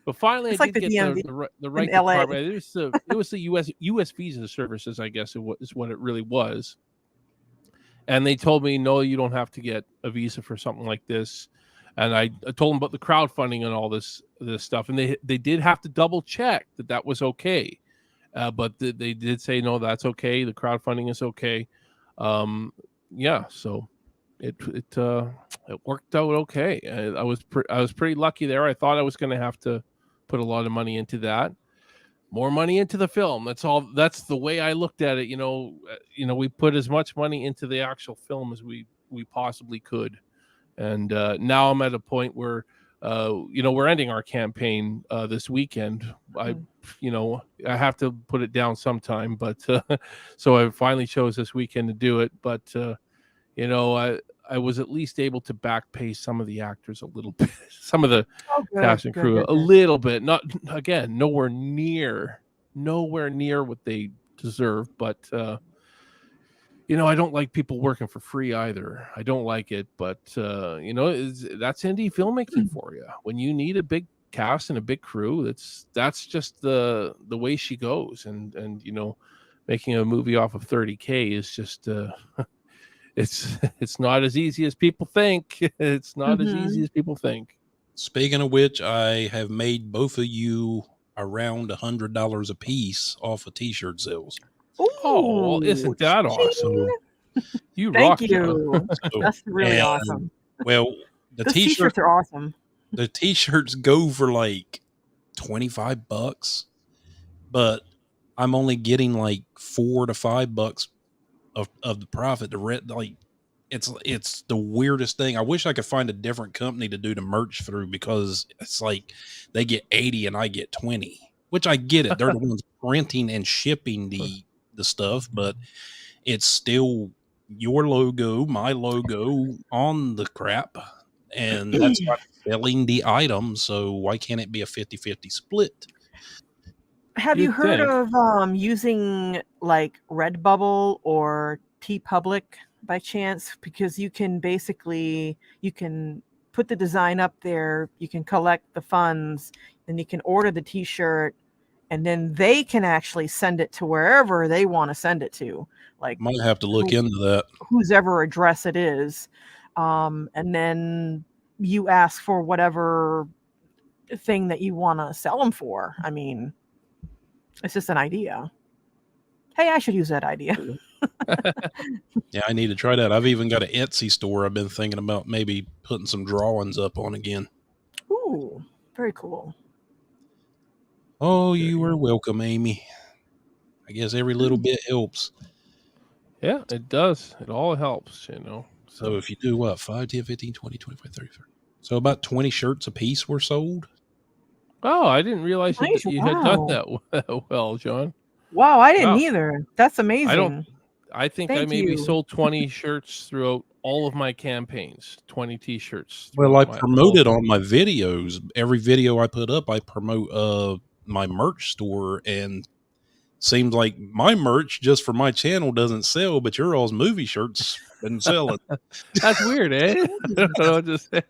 But finally, it's I like did get the right department. It was the U.S. Visa Services, I guess, is what it really was. And they told me, no, you don't have to get a visa for something like this. And I told them about the crowdfunding and all this stuff, and they did have to double check that was okay. But they did say, no, that's okay. The crowdfunding is okay. Yeah, so it worked out okay. I was pretty lucky there. I thought I was going to have to put a lot of money into that, more money into the film. That's the way I looked at it. You know, we put as much money into the actual film as we possibly could. And now I'm at a point where, we're ending our campaign this weekend. I have to put it down sometime, but so I finally chose this weekend to do it. But I was at least able to back pay some of the actors a little bit, some of the cast and crew a little bit. Not again, nowhere near what they deserve. But I don't like people working for free either. I don't like it. But that's indie filmmaking for you. When you need a big cast and a big crew, that's just the way she goes. And making a movie off of $30,000 is just. It's not as easy as people think. It's not as easy as people think. Speaking of which, I have made both of you around $100 a piece off of t-shirt sales. Oh, well, isn't that awesome? You rock. Thank you. That's really awesome. Well, the t-shirts are awesome. The t-shirts go for like $25, but I'm only getting like $4 to $5 of the profit. The rent, like it's the weirdest thing. I wish I could find a different company to do the merch through, because it's like they get 80 and I get 20, which I get it. They're the ones printing and shipping the stuff, but it's still your logo, my logo on the crap, and that's not selling the item. So why can't it be a 50-50 split? Have you heard of using like Redbubble or TeePublic by chance? Because you can put the design up there, you can collect the funds, then you can order the t-shirt, and then they can actually send it to wherever they want to send it to, like Might have to look into that. whose ever address it is. And then you ask for whatever thing that you want to sell them for. I mean, it's just an idea. Hey, I should use that idea. Yeah, I need to try that. I've even got an Etsy store I've been thinking about maybe putting some drawings up on again. Ooh, very cool. Oh, you are welcome, Amy. I guess every little bit helps. Yeah, it does. It all helps, you know. So if you do what, 5, 10, 15, 20, 25, 30. So about 20 shirts a piece were sold. Oh, I didn't realize Nice, you had done wow. that well, John. Wow, I didn't Wow. either. That's amazing. I think I Thank maybe you. sold 20 shirts throughout all of my campaigns, 20 t-shirts. Well, I throughout promoted on my videos. Every video I put up, I promote my merch store, and seems like my merch just for my channel doesn't sell, but your all's movie shirts been selling. That's weird, eh? I don't know what to say.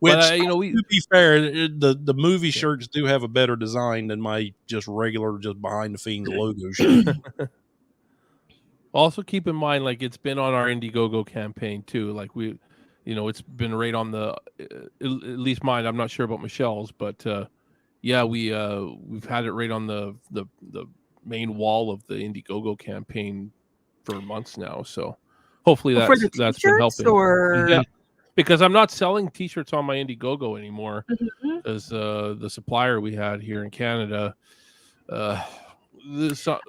Which, But, you know, to be fair, the movie shirts do have a better design than my just regular, just behind the fiends logo shirt. Also keep in mind, like, it's been on our Indiegogo campaign too. Like it's been right on the, at least mine. I'm not sure about Michelle's, but yeah, we've had it right on the main wall of the Indiegogo campaign for months now. So hopefully For the that's been t-shirts helping. or Yeah, because I'm not selling t-shirts on my Indiegogo anymore. Mhm. As the supplier we had here in Canada, the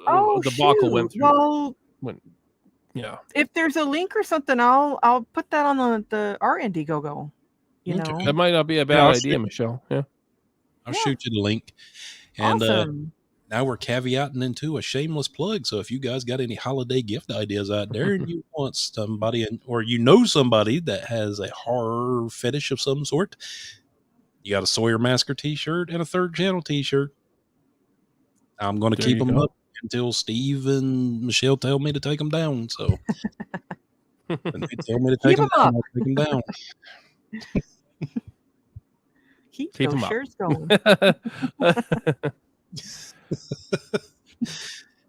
Oh, debacle went shoot. through. Well, Yeah. if there's a link or something, I'll put that on our Indiegogo. You Okay. know, That might not be a bad I'll idea, shoot- Michelle. Yeah. I'll Yeah. shoot you the link. And awesome. now we're caveating into a shameless plug. So if you guys got any holiday gift ideas out there and you want somebody or you know somebody that has a horror fetish of some sort, you got a Sawyer Massacre t-shirt and a Third Channel t-shirt. I'm going to There keep you them go. up until Steve and Michelle tell me to take them down. So when they tell me to take Keep them 'em down, up. I'll take them down. Keep Keep those 'em up. shirts going.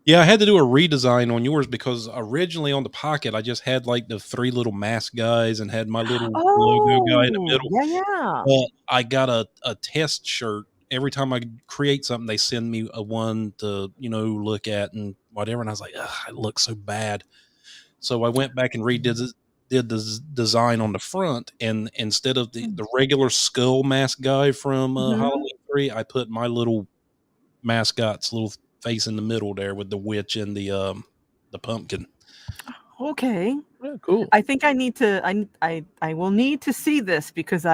Yeah, I had to do a redesign on yours because originally on the pocket, I just had like the 3 little mask guys and had my little logo guy in the Oh, middle. yeah. But I got a test shirt. Every time I create something, they send me a one to, look at and whatever. And I was like, ugh, it looks so bad. So I went back and did the design on the front. And instead of the regular skull mask guy from Mhm. Halloween 3, I put my little mascot's little face in the middle there with the witch and the pumpkin. Okay. Yeah, cool. I think I need to. I will need to see this because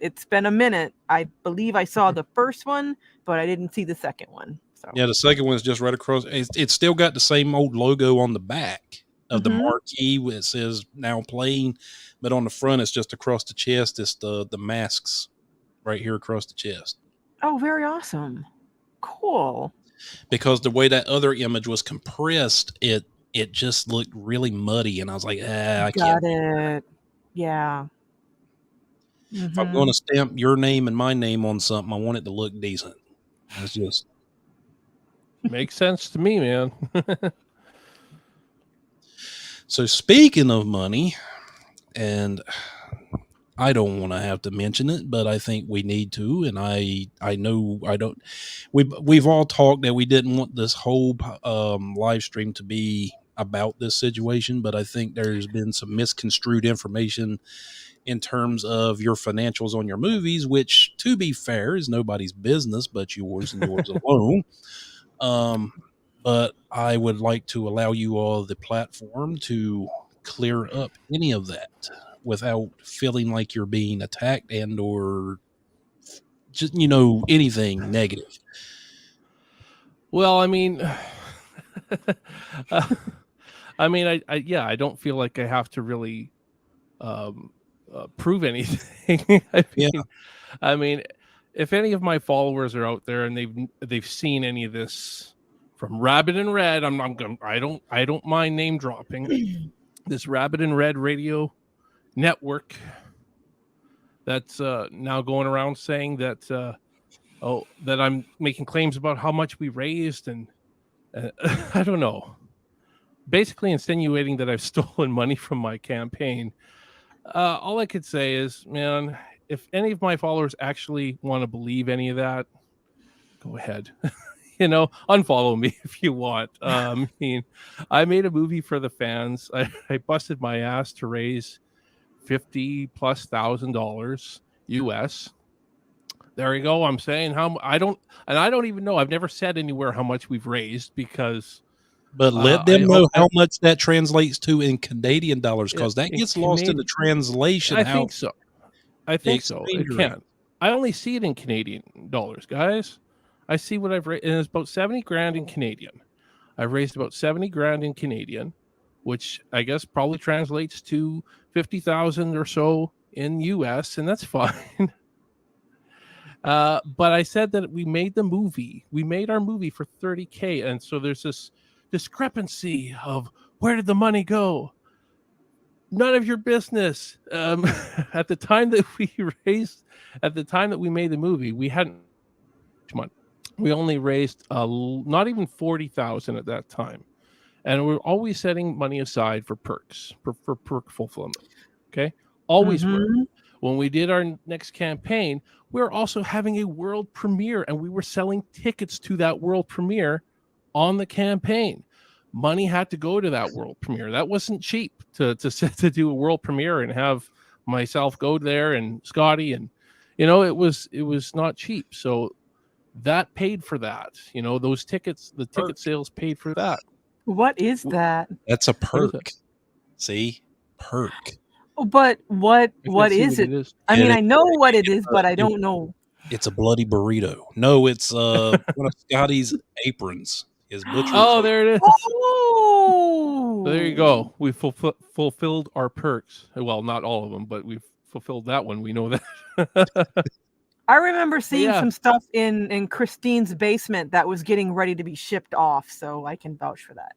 it's been a minute. I believe I saw the first one, but I didn't see the second one. So Yeah, the second one's just right across. It's still got the same old logo on the back of the marquee where it says now playing, but on the front it's just across the chest. It's the masks right here across the chest. Oh, very awesome. Cool. Because the way that other image was compressed, it just looked really muddy, and I was like, I Got can't. it. Yeah. If I'm going to stamp your name and my name on something, I want it to look decent. It's just Makes sense to me, man. so. Speaking of money, and I don't want to have to mention it, but I think we need to. And I know I don't. We've all talked that we didn't want this whole live stream to be about this situation, but I think there's been some misconstrued information in terms of your financials on your movies, which, to be fair, is nobody's business but yours and yours alone. But I would like to allow you all the platform to clear up any of that without feeling like you're being attacked and or just anything negative. Well, I mean, I don't feel like I have to really prove anything. I mean, if any of my followers are out there and they've seen any of this from Rabbit and Red, I don't mind name dropping this Rabbit and Red radio network that's now going around saying that that I'm making claims about how much we raised, and I don't know. Basically insinuating that I've stolen money from my campaign. All I could say is, man, if any of my followers actually want to believe any of that, go ahead. Unfollow me if you want. I mean, I made a movie for the fans. I busted my ass to raise $50,000+ US. There you go. I'm saying I don't even know. I've never said anywhere how much we've raised because. But let them know how much that translates to in Canadian dollars, because that gets lost in the translation. I think so. It can. I only see it in Canadian dollars, guys. I see what I've raised, and it's about 70 grand in Canadian. I've raised about 70 grand in Canadian, which I guess probably translates to 50,000 or so in US, and that's fine. But I said that we made the movie. We made our movie for $30,000, and so there's this discrepancy of where did the money go? None of your business. At the time that we made the movie, we hadn't money. We only raised not even 40,000 at that time, and we're always setting money aside for perks, for perk fulfillment. Okay, always were. When we did our next campaign, we were also having a world premiere, and we were selling tickets to that world premiere on the campaign. Money had to go to that world premiere. That wasn't cheap to do a world premiere and have myself go there and Scotty, and it was not cheap. So that paid for that. Those tickets, the ticket sales paid for that. What is that? That's a perk. See, perk. But what is it? I mean, I know what it is, but I don't know. It's a bloody burrito. No, it's one of Scotty's aprons. His butcher. Oh, there it is. Oh, so there you go. We fulfilled our perks. Well, not all of them, but we've fulfilled that one. We know that. I remember seeing some stuff in Christine's basement that was getting ready to be shipped off, so I can vouch for that.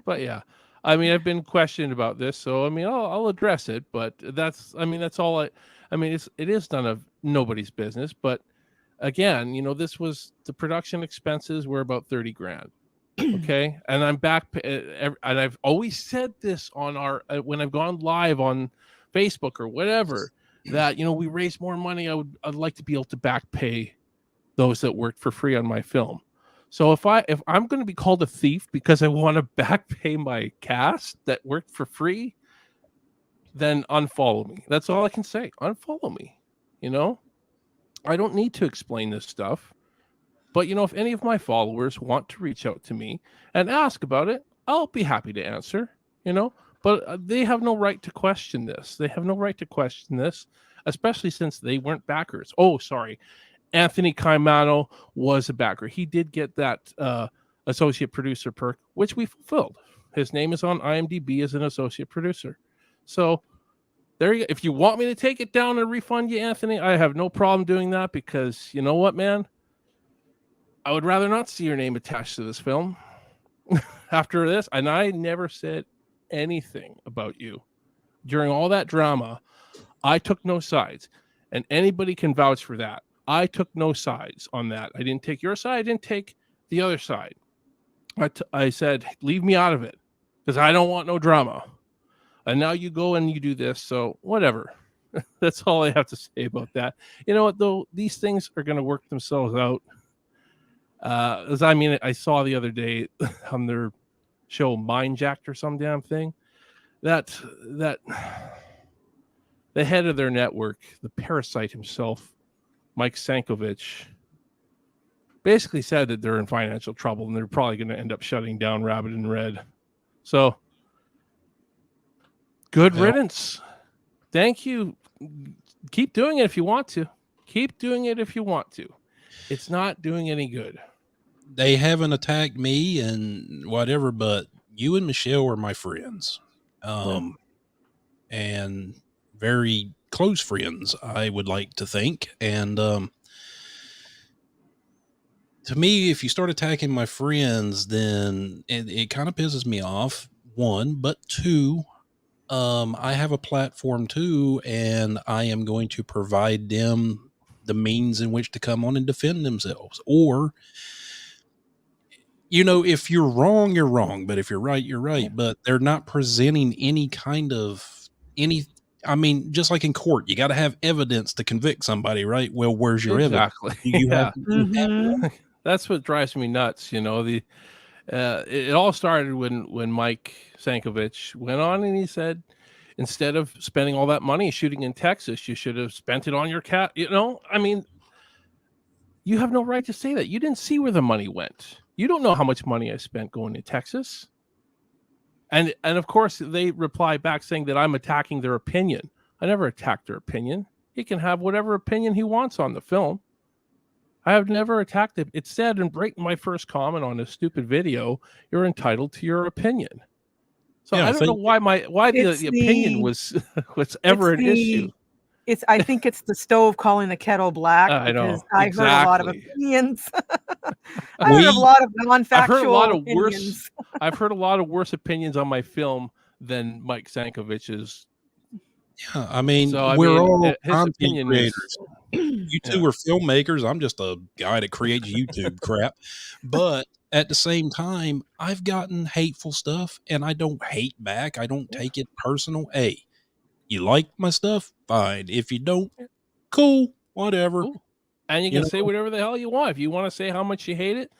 But yeah. I mean, I've been questioned about this, so I mean, I'll address it. But that's all. It is none of nobody's business. But again, this was the production expenses were about 30 grand. Okay, and I'm back, and I've always said this on our when I've gone live on Facebook or whatever that we raise more money. I'd like to be able to back pay those that worked for free on my film. So if I'm going to be called a thief because I want to back pay my cast that worked for free, then unfollow me. That's all I can say. Unfollow me. I don't need to explain this stuff. But if any of my followers want to reach out to me and ask about it, I'll be happy to answer. But they have no right to question this. They have no right to question this, especially since they weren't backers. Oh, sorry. Anthony Caimano was a backer. He did get that associate producer perk, which we fulfilled. His name is on IMDb as an associate producer. So there you go. If you want me to take it down and refund you, Anthony, I have no problem doing that because you know what, man? I would rather not see your name attached to this film after this. And I never said anything about you. During all that drama, I took no sides. And anybody can vouch for that. I took no sides on that. I didn't take your side. I didn't take the other side. I said, leave me out of it because I don't want no drama. And now you go and you do this. So whatever. That's all I have to say about that. You know what, though? These things are going to work themselves out. I saw the other day on their show Mind Jacked or some damn thing that the head of their network, the parasite himself, Mike Sankovich, basically said that they're in financial trouble and they're probably going to end up shutting down Rabbit in Red. So, good riddance. Thank you. Keep doing it if you want to. Keep doing it if you want to. It's not doing any good. They haven't attacked me and whatever, but you and Michelle are my friends. And very close friends, I would like to think. And to me, if you start attacking my friends, then it kind of pisses me off, one. But two, I have a platform too, and I am going to provide them the means in which to come on and defend themselves. Or, you know, if you're wrong, you're wrong. But if you're right, you're right. But they're not presenting any kind of I mean, just like in court, you got to have evidence to convict somebody, right? Well, where's your evidence? Exactly. You have That's what drives me nuts. You know, it all started when Mike Sankovich went on and he said, instead of spending all that money shooting in Texas, you should have spent it on your cat. You know, I mean, you have no right to say that. You didn't see where the money went. You don't know how much money I spent going to Texas. And of course, they reply back saying that I'm attacking their opinion. I never attacked their opinion. He can have whatever opinion he wants on the film. I have never attacked it. It said right in my first comment on a stupid video, you're entitled to your opinion. So I don't know why the opinion was ever an issue. I think it's the stove calling the kettle black. I know. I've heard a lot of opinions. I heard a lot of non-factual opinions. I've heard a lot of worse opinions on my film than Mike Sankovich's. Yeah, I mean, So, we're all his content opinion creators. You two are filmmakers. I'm just a guy that creates YouTube crap. But at the same time, I've gotten hateful stuff and I don't hate back. I don't take it personal. Hey, you like my stuff? Fine. If you don't, cool, whatever. Cool. And you can say whatever the hell you want. If you want to say how much you hate it,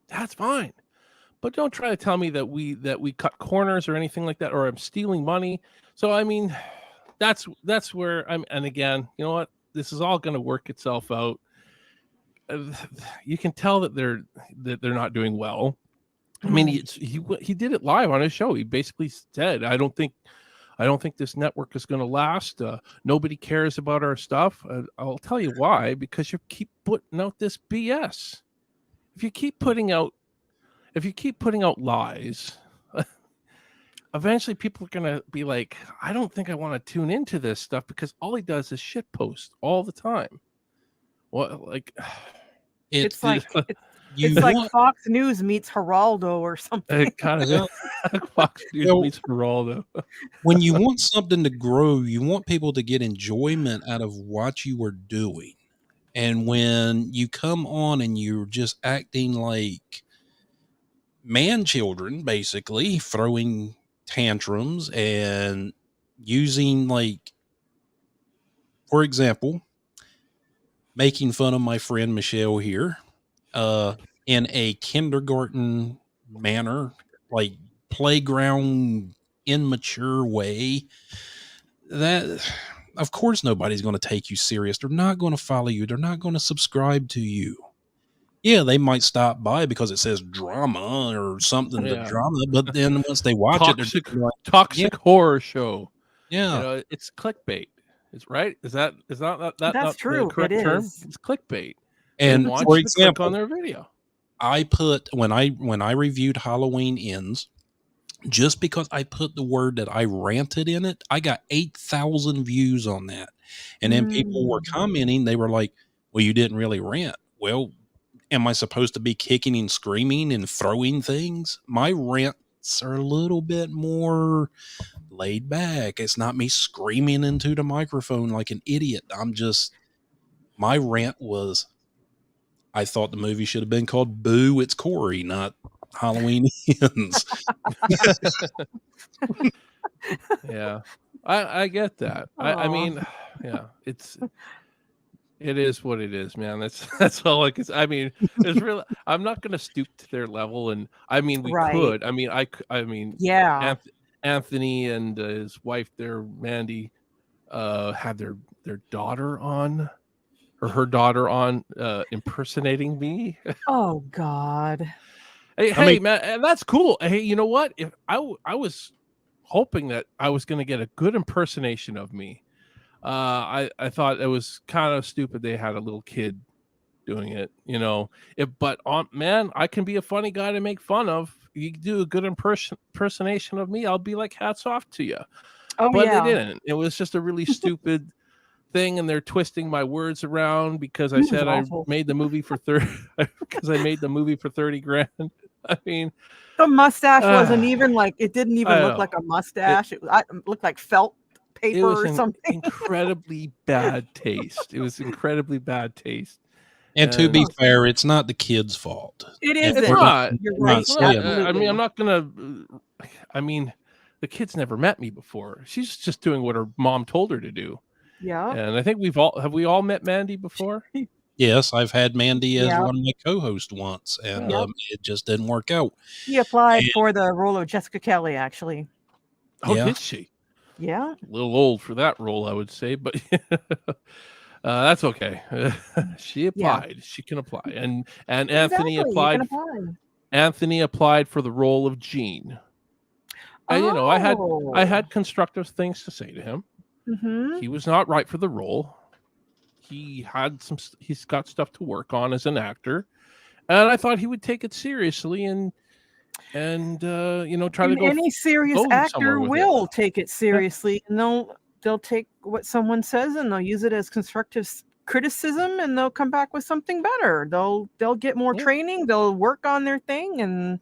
that's fine. But don't try to tell me that we cut corners or anything like that, or I'm stealing money. So I mean, that's where I'm. And again, you know what? This is all going to work itself out. You can tell that they're not doing well. I mean, he did it live on his show. He basically said, I don't think this network is going to last. Nobody cares about our stuff. I'll tell you why, because you keep putting out this BS. If you keep putting out lies, eventually people are going to be like, I don't think I want to tune into this stuff, because all he does is shit post all the time. Well, like it's like Fox News meets Geraldo or something. It kind of Fox News meets Geraldo. When you want something to grow, you want people to get enjoyment out of what you are doing. And when you come on and you're just acting like man children, basically throwing tantrums and using, like, for example, making fun of my friend Michelle here, in a kindergarten manner, like playground immature way, that of course nobody's going to take you serious. They're not going to follow you. They're not going to subscribe to you. Yeah, they might stop by because it says drama or something to drama, but then once they watch toxic horror show. Yeah, you know, it's clickbait. It's right. Is that that's true? The correct term? It's clickbait. And for example, on their video, I put when I reviewed Halloween Ends, just because I put the word that I ranted in it, I got 8,000 views on that. And then people were commenting. They were like, well, you didn't really rant. Well, am I supposed to be kicking and screaming and throwing things? My rants are a little bit more laid back. It's not me screaming into the microphone like an idiot. My rant was, I thought the movie should have been called Boo, It's Corey, not Halloween Ends. Yeah, I get that. I mean, yeah, it is what it is, man. That's all I can say. I mean, it's really, I'm not going to stoop to their level. And I mean, we could, I mean, yeah. Anthony and his wife there, Mandy, had their daughter on, or her daughter on, impersonating me. Oh God. Hey, man, and that's cool. Hey, you know what? If I was hoping that I was going to get a good impersonation of me. I thought it was kind of stupid they had a little kid doing it, you know. But man, I can be a funny guy to make fun of. You do a good impersonation of me, I'll be like, hats off to you. But they didn't. It was just a really stupid thing, and they're twisting my words around because I said I made the movie for 30 because I made the movie for 30 grand. I mean, the mustache wasn't even like, it didn't even look like a mustache. It looked like felt paper or something. Incredibly bad taste. It was incredibly bad taste. And to be fair, it's not the kid's fault. It And isn't. It's not. You're we're right. not saying that. I mean, I'm not gonna. I mean, the kid's never met me before. She's just doing what her mom told her to do. Yeah. And I think we all met Mandy before. Yes, I've had Mandy as Yeah. one of my co-hosts once, and Yep. it just didn't work out. She applied for the role of Jessica Kelly, actually. Oh, Yeah. did she? Yeah. A little old for that role, I would say, but that's okay. She applied. She can apply, and Anthony Exactly. You applied. can apply. Anthony applied for the role of Gene. And you know, I had constructive things to say to him. Mm-hmm. He was not right for the role. He's got stuff to work on as an actor, and I thought he would take it seriously and you know, try to go. Any serious go somewhere actor with will it. take it seriously, and they'll take what someone says and they'll use it as constructive criticism, and they'll come back with something better. They'll get more training. They'll work on their thing, and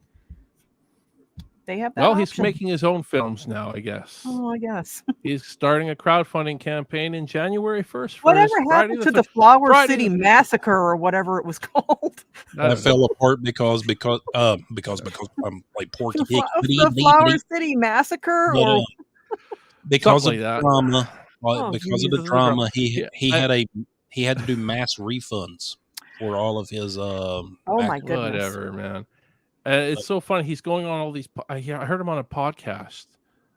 they have that. Well, he's option. making his own films now, I guess. Oh, I guess. He's starting a crowdfunding campaign in January 1st. Whatever happened to the Flower City Massacre or whatever it was called? That fell apart because I'm like Porky Pig. The Flower City Massacre, or because of like that. drama. Oh, because of the drama, he had to do mass refunds for all of his my goodness. Whatever, man. It's so funny. He's going on all these. I heard him on a podcast.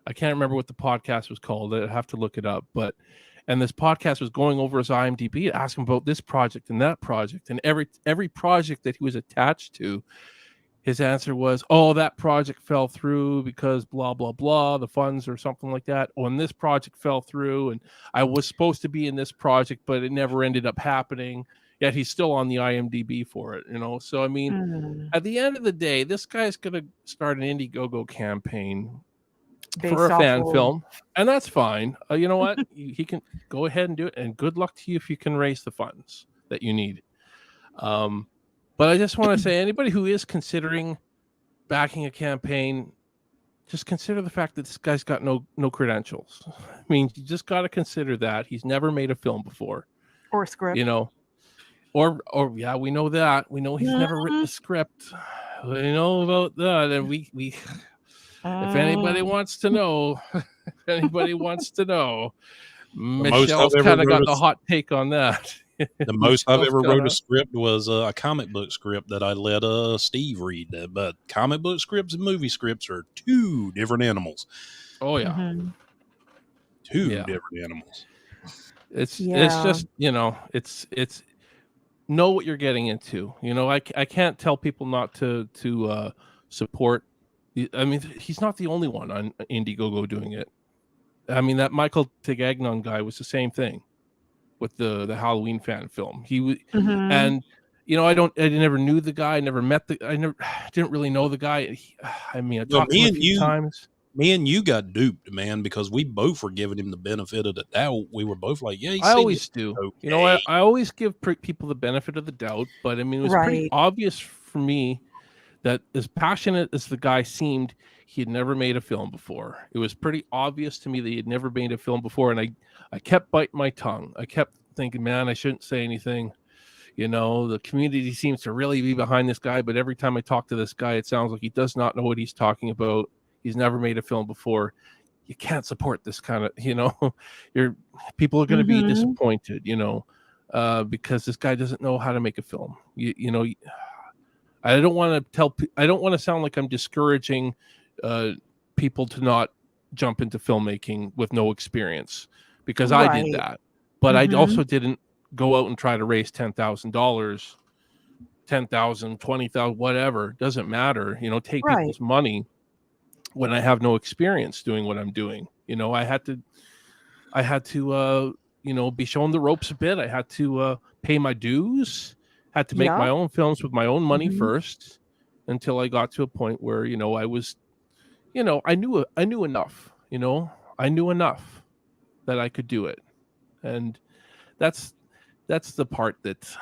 I can't remember what the podcast was called. I'd have to look it up. And this podcast was going over his IMDb, asking about this project and that project, and every project that he was attached to. His answer was, "Oh, that project fell through because blah blah blah, the funds or something like that. Oh, and this project fell through, and I was supposed to be in this project, but it never ended up happening." Yet he's still on the IMDb for it, you know. So I mean, at the end of the day, this guy's gonna start an Indiegogo campaign for a fan film, and that's fine. You know what? He can go ahead and do it, and good luck to you if you can raise the funds that you need. But I just want to say, anybody who is considering backing a campaign, just consider the fact that this guy's got no credentials. I mean, you just got to consider that he's never made a film before or script, you know. Or yeah, we know that. We know he's never written a script. We know about that, and we if anybody wants to know, Michelle's kind of got the hot take on that. The most I've ever wrote a script was a comic book script that I let Steve read. But comic book scripts and movie scripts are two different animals. Oh yeah, two different animals. It's just, you know, it's know what you're getting into. You know, I can't tell people not to support. I mean, he's not the only one on Indiegogo doing it. I mean, that Michael Tigagnon guy was the same thing with the Halloween fan film. He and you know, I never knew the guy. I didn't really know the guy. I mean, I talked to him a few times. Me and you got duped, man, because we both were giving him the benefit of the doubt. We were both like, "Yeah, I always do." Okay. You know, I always give people the benefit of the doubt, but I mean, it was pretty obvious for me that as passionate as the guy seemed, he had never made a film before. It was pretty obvious to me that he had never made a film before, and I kept biting my tongue. I kept thinking, man, I shouldn't say anything. You know, the community seems to really be behind this guy, but every time I talk to this guy, it sounds like he does not know what he's talking about. He's never made a film before. You can't support this kind of, you know, people are going to be disappointed, you know, because this guy doesn't know how to make a film. You know, I don't want to sound like I'm discouraging people to not jump into filmmaking with no experience, because I did that, but I also didn't go out and try to raise $10,000, $10,000, $20,000, whatever. Doesn't matter. You know, take people's money when I have no experience doing what I'm doing. You know, I had to, you know, be shown the ropes a bit. I had to pay my dues, had to make my own films with my own money first, until I got to a point where, you know, I was, you know, I knew enough, you know, I knew enough that I could do it. And that's the part that's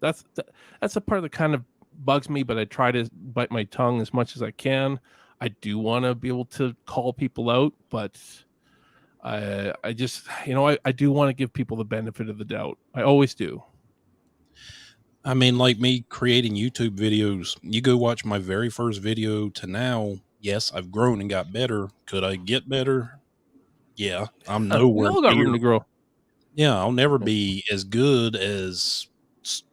the part that kind of bugs me, but I try to bite my tongue as much as I can. I do want to be able to call people out, but I just, I do want to give people the benefit of the doubt. I always do. I mean, like me creating YouTube videos, you go watch my very first video to now. Yes, I've grown and got better. Could I get better? Yeah, I'm We nowhere all got near. room to grow. Yeah, I'll never be as good as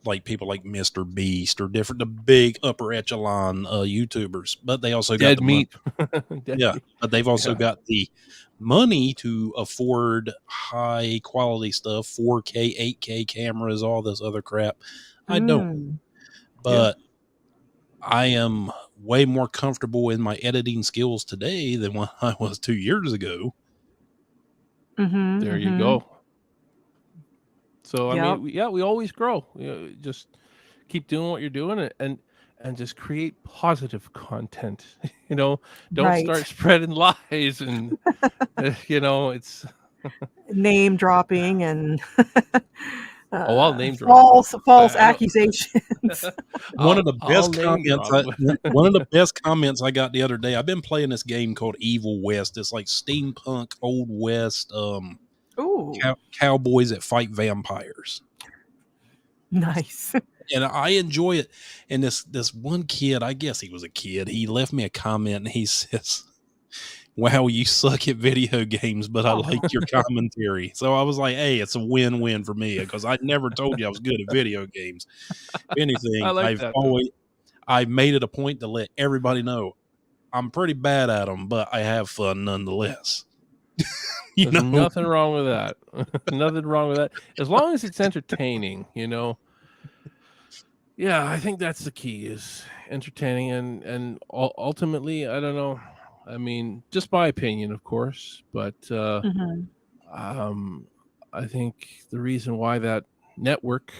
like people like Mr. Beast or different, the big upper echelon YouTubers, but they also got Dead the money. meat. Dead Yeah, meat. but they've also Yeah. got the money to afford high quality stuff, 4K, 8K cameras, all this other crap. I don't, Mm. but I am way more comfortable in my editing skills today than when I was 2 years ago. Mm-hmm, There you mm-hmm. go. So, I Yep. mean, we always grow. Just keep doing what you're doing and just create positive content. Don't Right. start spreading lies and, it's. Name dropping and I'll name drop. false I don't- accusations. One of the I'll best name comments, drop. one of the best comments I got the other day. I've been playing this game called Evil West. It's like steampunk old west, Ooh, cowboys that fight vampires, nice. and I enjoy it. And this one kid, I guess he was a kid, he left me a comment and he says, "Wow, you suck at video games, but I like your commentary." So I was like, "Hey, it's a win-win for me because I never told you I was good at video games. If anything, I like that, I've made it a point to let everybody know I'm pretty bad at them, but I have fun nonetheless." There's nothing wrong with that. Nothing wrong with that. As long as it's entertaining, Yeah, I think that's the key is entertaining and ultimately, I don't know. I mean, just my opinion, of course, but Mhm. I think the reason why that network,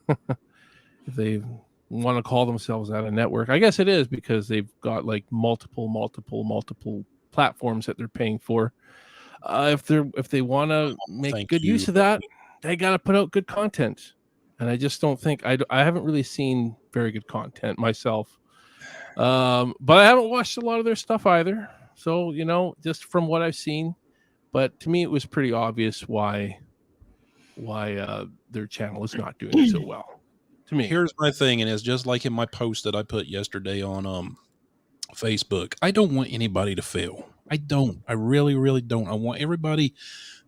if they want to call themselves that a network, I guess it is because they've got like multiple platforms that they're paying for. If they want to make good use of that, they got to put out good content. And I just don't think I haven't really seen very good content myself. But I haven't watched a lot of their stuff either. So, just from what I've seen, but to me, it was pretty obvious why their channel is not doing so well. To me, here's my thing, and it's just like in my post that I put yesterday on Facebook. I don't want anybody to fail. I don't. I really, really don't. I want everybody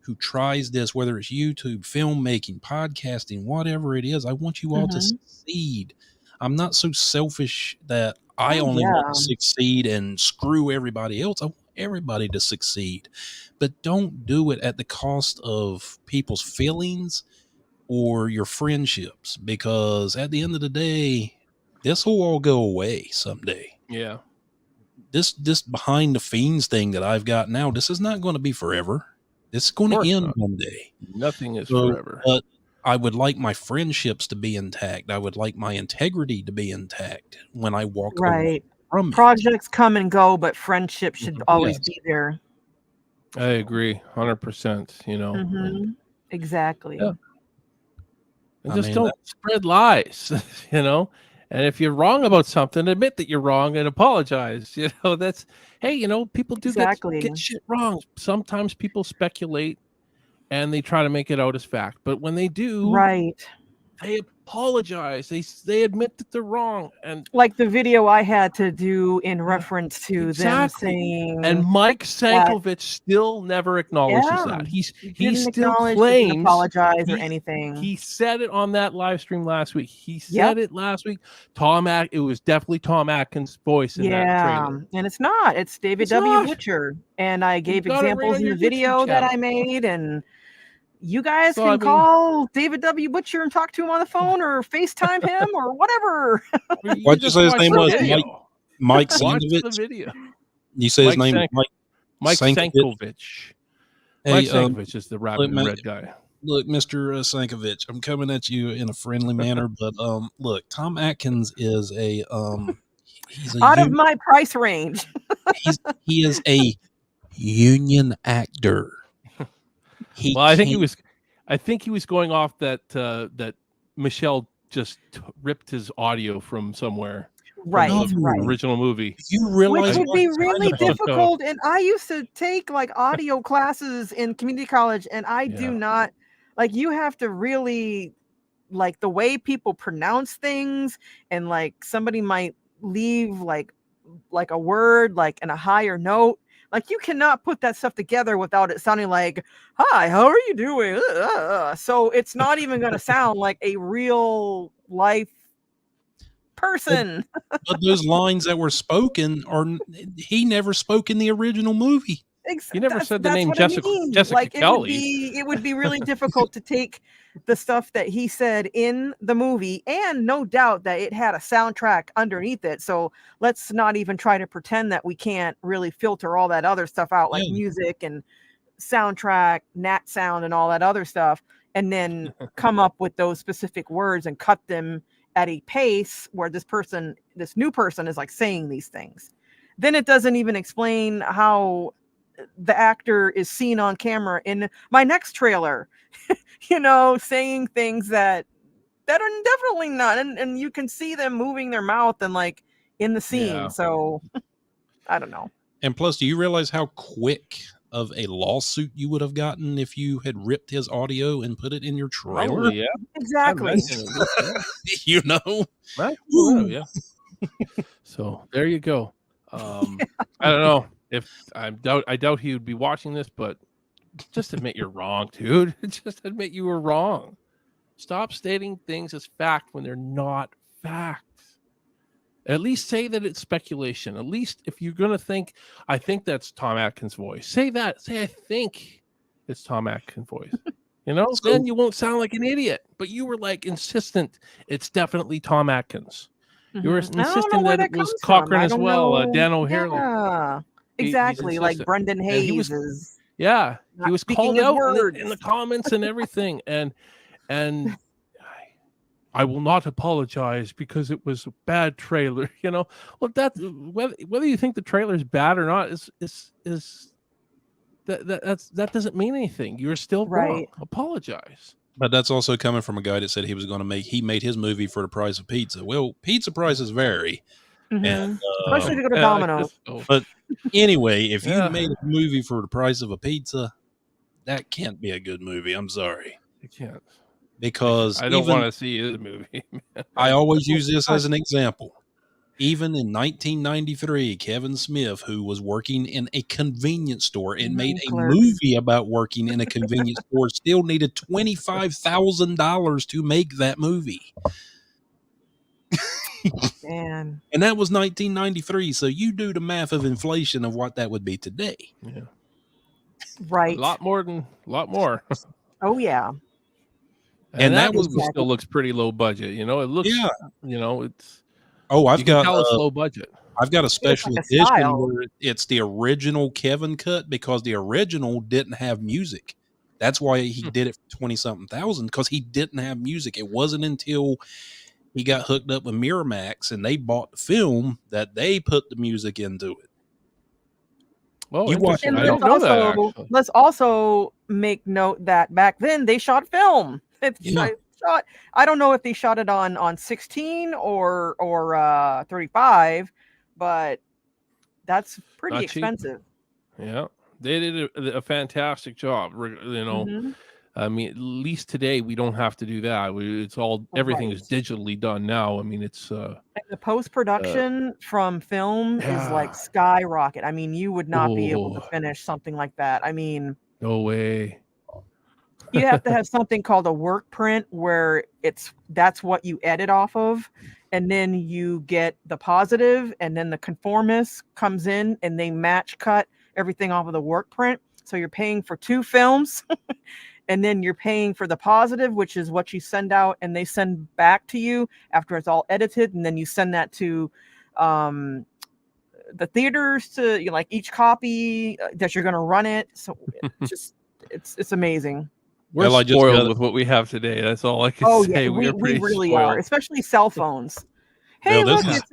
who tries this, whether it's YouTube, filmmaking, podcasting, whatever it is, I want you all to succeed. I'm not so selfish that I only want to succeed and screw everybody else. I want everybody to succeed, but don't do it at the cost of people's feelings or your friendships, because at the end of the day, this will all go away someday. Yeah. This behind the fiends thing that I've got now, this is not going to be forever. This is going to end one day. Nothing is forever. But I would like my friendships to be intact. I would like my integrity to be intact when I walk away from it. Projects come and go, but friendship should always be there. I agree 100%, Exactly. Yeah. And just don't spread lies, And if you're wrong about something, admit that you're wrong and apologize. That's, hey, people do get shit wrong. Sometimes people speculate and they try to make it out as fact. But when they do, they apologize. They admit that they're wrong. And like the video I had to do in reference to them saying, and Mike Sankovic still never acknowledges that. He still claims apologize or anything. He said it on that live stream last week. He said it last week. It was definitely Tom Atkins' voice in that trailer. And it's not. It's David W. Butcher. And I gave examples in the video that I made, and you guys can call David W. Butcher and talk to him on the phone or FaceTime him or whatever. What'd you say his name was? Mike Sankovic? Watch the video. You say his name is Mike Sankovic. Hey, Mike Sankovic is the rabbit red guy. Look, Mr. Sankovic, I'm coming at you in a friendly manner, but look, Tom Atkins is he's out of my price range. he is a union actor. I think he was going off that Michelle just ripped his audio from somewhere. Right, the right. original movie. You Which realize would what be kind really of difficult. And I used to take like audio classes in community college, and I do Yeah. not like, you have to really like the way people pronounce things, and like somebody might leave like a word like in a higher note. Like you cannot put that stuff together without it sounding like, "Hi, how are you doing?" So it's not even going to sound like a real life person. but those lines that were spoken he never spoke in the original movie. You never said the That's name what I Jessica mean. Jessica Like Kelly. it would be really difficult to take the stuff that he said in the movie, and no doubt that it had a soundtrack underneath it. So let's not even try to pretend that we can't really filter all that other stuff out, like Yeah. music and soundtrack, nat sound, and all that other stuff, and then come up with those specific words and cut them at a pace where this new person is like saying these things. Then it doesn't even explain how the actor is seen on camera in my next trailer, saying things that are definitely not, and you can see them moving their mouth and like in the scene. Yeah. So I don't know. And plus, do you realize how quick of a lawsuit you would have gotten if you had ripped his audio and put it in your trailer? Probably, yeah. Exactly. You know? Right? Yeah. So there you go. I don't know if I doubt he would be watching this, but just admit you're wrong, dude. Just admit you were wrong. Stop stating things as fact when they're not facts. At least say that it's speculation. At least if you're gonna think, I think that's Tom Atkins' voice. Say that. Say I think it's Tom Atkins' voice. Then you won't sound like an idiot. But you were like insistent. It's definitely Tom Atkins. You were insisting that it was Cochran as well. Dan O'Hare. Yeah, exactly. Like Brendan Hayes he was not called his out words. in the comments and everything. And I will not apologize because it was a bad trailer. Well, that whether you think the trailer is bad or not that doesn't mean anything. You're still wrong. Apologize. But that's also coming from a guy that said he made his movie for the price of pizza. Well, pizza prices vary. And, especially if you go to Domino's. But anyway, if you made a movie for the price of a pizza, that can't be a good movie. I'm sorry. You can't. Because I don't want to see the movie. I always use this as an example. Even in 1993, Kevin Smith, who was working in a convenience store and made a movie about working in a convenience store, still needed $25,000 to make that movie. Man. And that was 1993. So you do the math of inflation of what that would be today. Yeah. Right. A lot more. Oh, yeah. And that movie still looks pretty low budget. It looks, it's. Oh, I've got it's low budget. I've got a special edition where it's the original Kevin cut because the original didn't have music. That's why he did it for 20-something thousand, because he didn't have music. It wasn't until he got hooked up with Miramax and they bought the film that they put the music into it. Well, you watch I don't know that, actually. Let's also make note that back then they shot film. I don't know if they shot it on 16 or 35, but that's pretty Not expensive. Cheap. Yeah, they did a fantastic job. I mean, at least today we don't have to do that. Everything is digitally done now. I mean, it's and the post-production from film is like skyrocket. I mean, you would not be able to finish something like that. I mean, no way. You have to have something called a work print where that's what you edit off of, and then you get the positive, and then the conformist comes in and they match cut everything off of the work print. So you're paying for two films, and then you're paying for the positive, which is what you send out and they send back to you after it's all edited, and then you send that to the theaters to like each copy that you're going to run it. So it's amazing. We're spoiled with what we have today. That's all I can say. Yeah, we really spoiled. are, especially cell phones. Hey, look, it's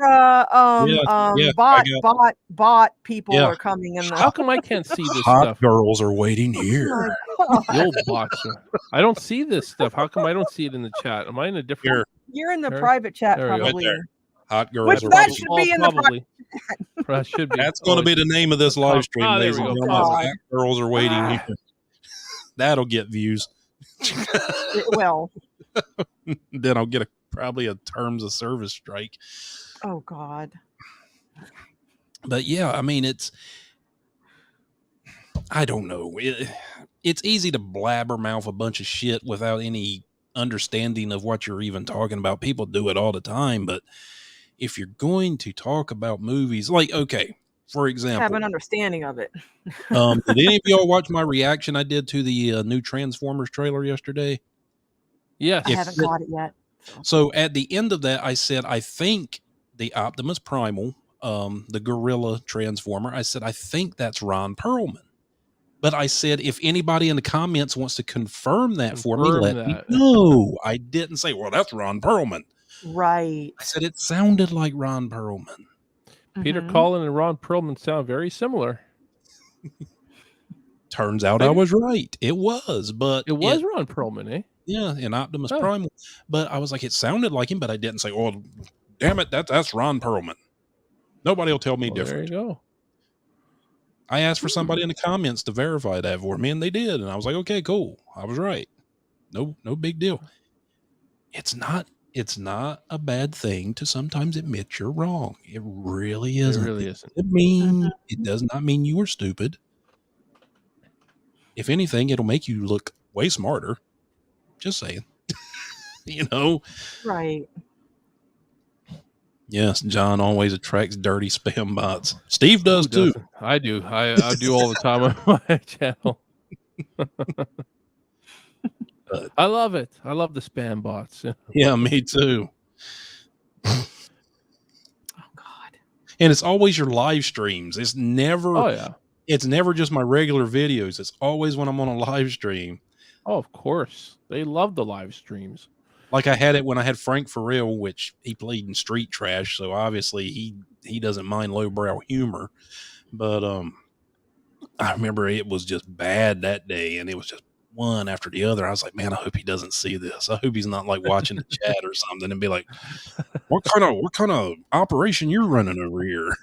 bot people are coming in. How come I can't see this Hot stuff? girls are waiting here. The old bots. I don't see this stuff. How come I don't see it in the chat? Am I in a different? You're in the private chat, probably. Hot girl. Which That's that probably- should be in the probably. That should be. That's going to be the name of this live stream, there ladies we and go. gentlemen. God. Hot girls are waiting Ah. here. That'll get views. Well, Then I'll get probably a terms of service strike. oh God. But yeah, I mean, I don't know. It's easy to blabbermouth a bunch of shit without any understanding of what you're even talking about. People do it all the time. But if you're going to talk about movies, like, okay, for Have example, an understanding of it. did any of y'all watch my reaction I did to the new Transformers trailer yesterday? Yes. I haven't caught it yet. So at the end of that, I said, I think the Optimus Primal, the gorilla transformer, I said, I think that's Ron Perlman. But I said, if anybody in the comments wants to confirm that for me, Confirm let me that. know. I didn't say, well, that's Ron Perlman. Right. I said, it sounded like Ron Perlman. Peter Mhm. Cullen and Ron Perlman sound very similar. Turns out I was right. It was, but It was Ron Perlman, eh? yeah, in Optimus Oh. Primal. But I was like, it sounded like him, but I didn't say, oh, damn it, that's Ron Perlman. Nobody will tell me Well, different. there you go. I asked for somebody in the comments to verify that for me, and they did. And I was like, okay, cool. I was right. No big deal. It's not a bad thing to sometimes admit you're wrong. It really isn't. It really isn't. It does not mean you were stupid. If anything, it'll make you look way smarter. Just saying. You know? Right. Yes, John always attracts dirty spam bots. Steve does Who too. doesn't? I do. I do all the time on my channel. I love it. I love the spam bots. Yeah, me too. Oh God. And it's always your live streams. It's never Oh yeah. It's never just my regular videos. It's always when I'm on a live stream. Oh, of course. They love the live streams. Like I had it when I had Frank for Real, which he played in Street Trash, so obviously he doesn't mind lowbrow humor. But I remember it was just bad that day, and it was just one after the other. I was like, man, I hope he doesn't see this. I hope he's not like watching the chat or something and be like, what kind of operation you're running over here?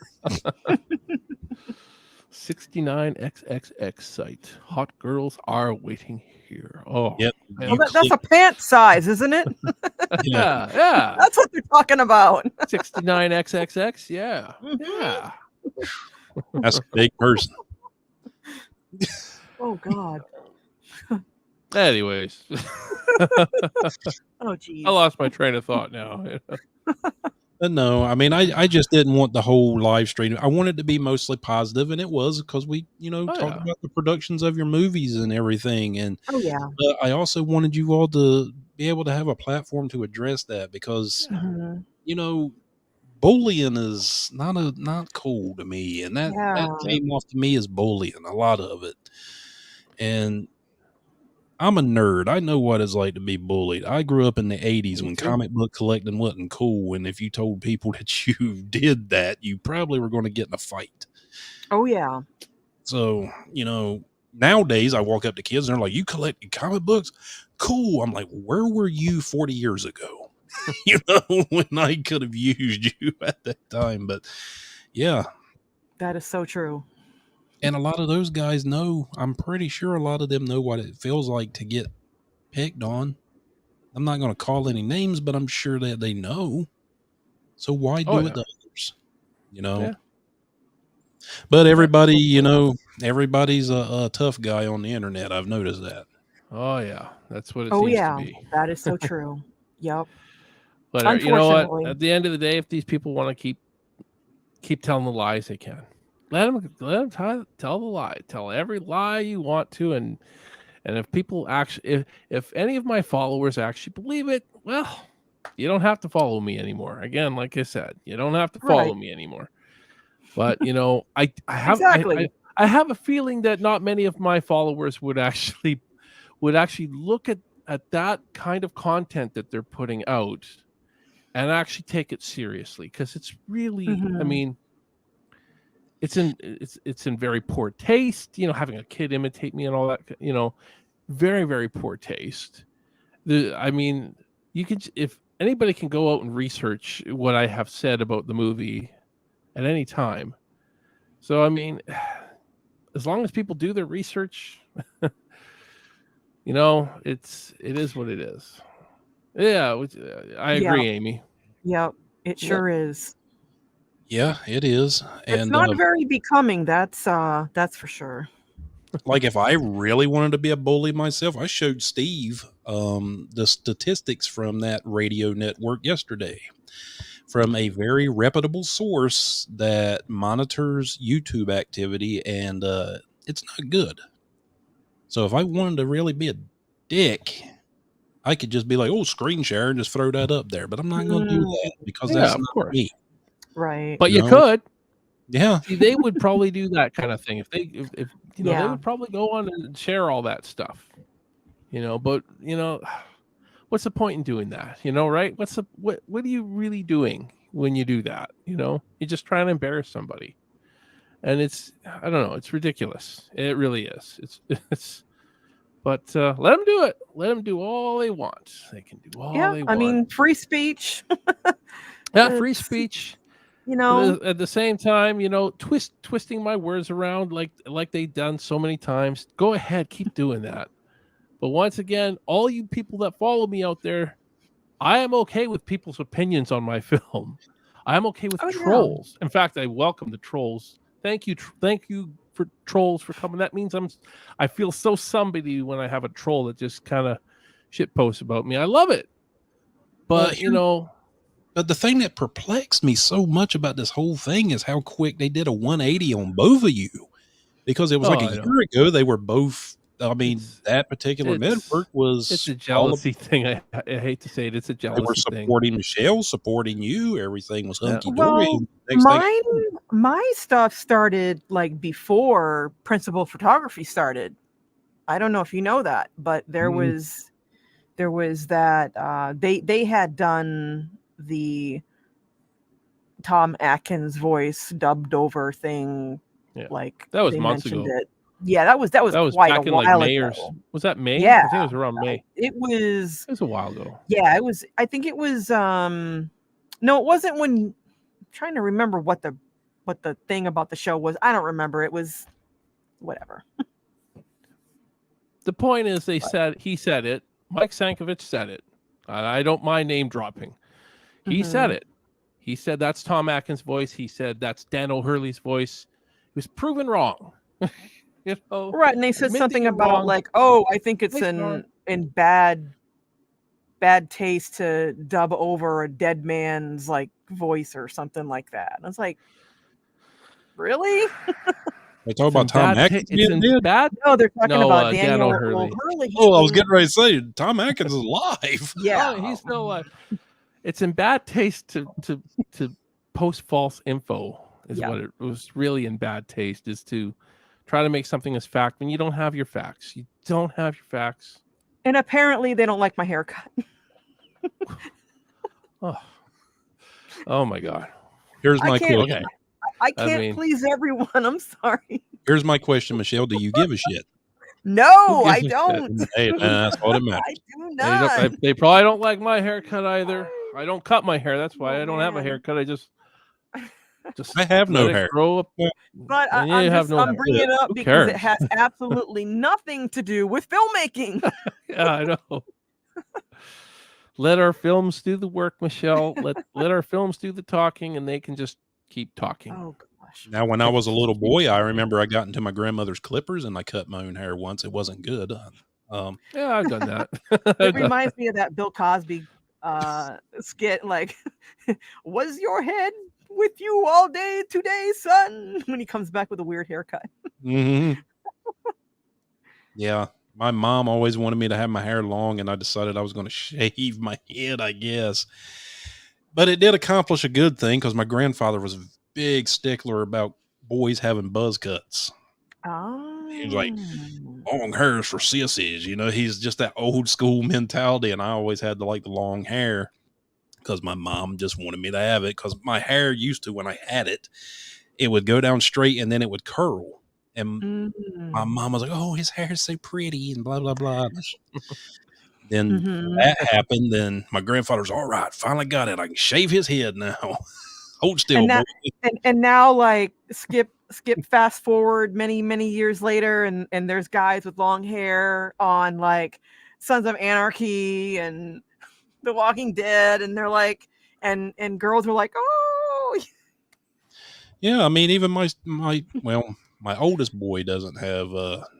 69XXX site. Hot girls are waiting here. Oh, Yep. man. Well, that's a pant size, isn't it? Yeah. Yeah. That's what they're talking about. 69XXX. Yeah. Mhm. Yeah. That's a big person. Oh God. Anyways, Oh geez. I lost my train of thought now. But no, I mean, I just didn't want the whole live stream. I wanted to be mostly positive, and it was because we, talked yeah. about the productions of your movies and everything. And Oh yeah. but I also wanted you all to be able to have a platform to address that because, Mhm. bullying is not cool to me. And that Yeah. came off to me as bullying, a lot of it. And I'm a nerd. I know what it's like to be bullied. I grew up in the 80s Me when too. comic book collecting wasn't cool. And if you told people that you did that, you probably were going to get in a fight. Oh yeah. So, nowadays I walk up to kids and they're like, you collected comic books? Cool. I'm like, where were you 40 years ago? When I could have used you at that time. But yeah. That is so true. And a lot of those guys know, I'm pretty sure a lot of them know what it feels like to get picked on. I'm not going to call any names, but I'm sure that they know. So why do it to others? Yeah. But everybody, everybody's a tough guy on the internet. I've noticed that. Oh yeah, that's what it Oh seems yeah. to be. That is so true. Yep. But you know what? Unfortunately. At the end of the day, if these people want to keep telling the lies, they can. Let them tell the lie. Tell every lie you want to, and if people actually, if any of my followers actually believe it, well, you don't have to follow me anymore. Again, like I said, you don't have to follow Right. me anymore. But I have Exactly. I have a feeling that not many of my followers would actually look at that kind of content that they're putting out and actually take it seriously, because it's really, I Mhm. mean, it's in very poor taste, having a kid imitate me and all that, very, very poor taste. I mean, you could, anybody can go out and research what I have said about the movie at any time. So I mean, as long as people do their research, it is what it is. Yeah, I agree, Amy. Yep, it sure is. Yeah, it is. It's And not very becoming. That's for sure. like if I really wanted to be a bully myself, I showed Steve the statistics from that radio network yesterday from a very reputable source that monitors YouTube activity, and it's not good. So if I wanted to really be a dick, I could just be like, oh, screen share and just throw that up there. But I'm not going to do that because that's of not course. me. Right. But you could. Yeah. See, they would probably do that kind of thing if they would probably go on and share all that stuff. But what's the point in doing that? Right? What are you really doing when you do that? You're just trying to embarrass somebody. And I don't know, it's ridiculous. It really is. But let them do it. Let them do all they want. They can do all they want. I mean, free speech. Yeah, free speech. But at the same time, twisting my words around like they've done so many times. Go ahead, keep doing that. But once again, all you people that follow me out there, I am okay with people's opinions on my film. I'm okay with trolls. In fact, I welcome the trolls. Thank you for trolls for coming. That means I feel so somebody when I have a troll that just kind of shit posts about me. I love it. But But the thing that perplexed me so much about this whole thing is how quick they did a 180 on both of you. Because it was like a year ago, they were both, that particular network was... It's a jealousy thing. I hate to say it. It's a jealousy thing. They were supporting Michelle, supporting you. Everything was hunky-dory. Well, my stuff started like before principal photography started. I don't know if you know that, but there was that they had done the Tom Atkins voice dubbed over thing, like that was they months ago. It. Yeah, that was quite back a while ago. Was that May? Yeah, I think it was around May. It was a while ago. Yeah, it was. I think it was. No, it wasn't when. I'm trying to remember what the thing about the show was. I don't remember. It was whatever. The point is, he said it. Mike Sankovich said it. I don't mind name dropping. He said it. He said that's Tom Atkins' voice. He said that's Dan O'Hurley's voice. He was proven wrong. Right, and they said something about like, oh, I think it's in bad taste to dub over a dead man's like voice or something like that. And I was like, really? They talk about Tom Atkins being dead? Bad? No, they're talking about Daniel O'Hurley. Oh, I was getting ready to say Tom Atkins is alive. Yeah, he's still alive. It's in bad taste to post false info. What it was really in bad taste, is to try to make something as fact when you don't have your facts. You don't have your facts. And apparently they don't like my haircut. Oh my God. Here's my question. I can't please everyone. I'm sorry. Here's my question, Michelle. Do you give a shit? No, I don't. Hey, that's all that matters. I do not. They probably don't like my haircut either. I don't cut my hair. That's why I don't have a haircut. I have no hair. Grow up. But I'm bringing it up because it has absolutely nothing to do with filmmaking. Yeah, I know. Let our films do the work, Michelle. Let our films do the talking, and they can just keep talking. Oh gosh. Now, when I was a little boy, I remember I got into my grandmother's clippers and I cut my own hair once. It wasn't good. Yeah, I've done that. It reminds me of that Bill Cosby skit, like, was your head with you all day today, son? When he comes back with a weird haircut. Mm-hmm. Yeah. My mom always wanted me to have my hair long, and I decided I was going to shave my head, I guess. But it did accomplish a good thing because my grandfather was a big stickler about boys having buzz cuts. Oh. He was like, long hairs for sissies. He's just that old school mentality, and I always had the long hair because my mom just wanted me to have it because my hair used to, when I had it, it would go down straight and then it would curl. And my mom was like, oh, his hair is so pretty and blah, blah, blah. Then Mhm. that happened. Then my grandfather's all right. Finally got it. I can shave his head now. Hold still, And boy. now like skip fast forward many years later, and there's guys with long hair on like Sons of Anarchy and The Walking Dead, and they're like, and girls were like, oh. Yeah, I mean, even my oldest boy doesn't have.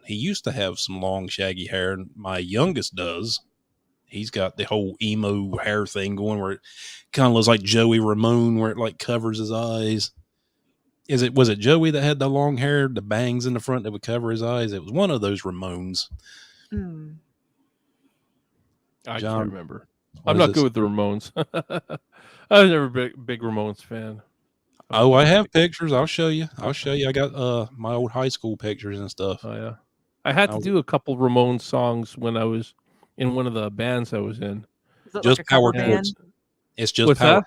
He used to have some long shaggy hair, and my youngest does. He's got the whole emo hair thing going where it kind of looks like Joey Ramone, where it like covers his eyes. Was it Joey that had the long hair, the bangs in the front that would cover his eyes? It was one of those Ramones. Mm. I John, can't remember. what I'm is not it? good with the Ramones. I was never a big Ramones fan. Oh, I have pictures. I'll show you. I got my old high school pictures and stuff. Oh yeah, I had to do a couple Ramones songs when I was in one of the bands I was in. Was it Just like a cover power band? chords. It's just What's power. that?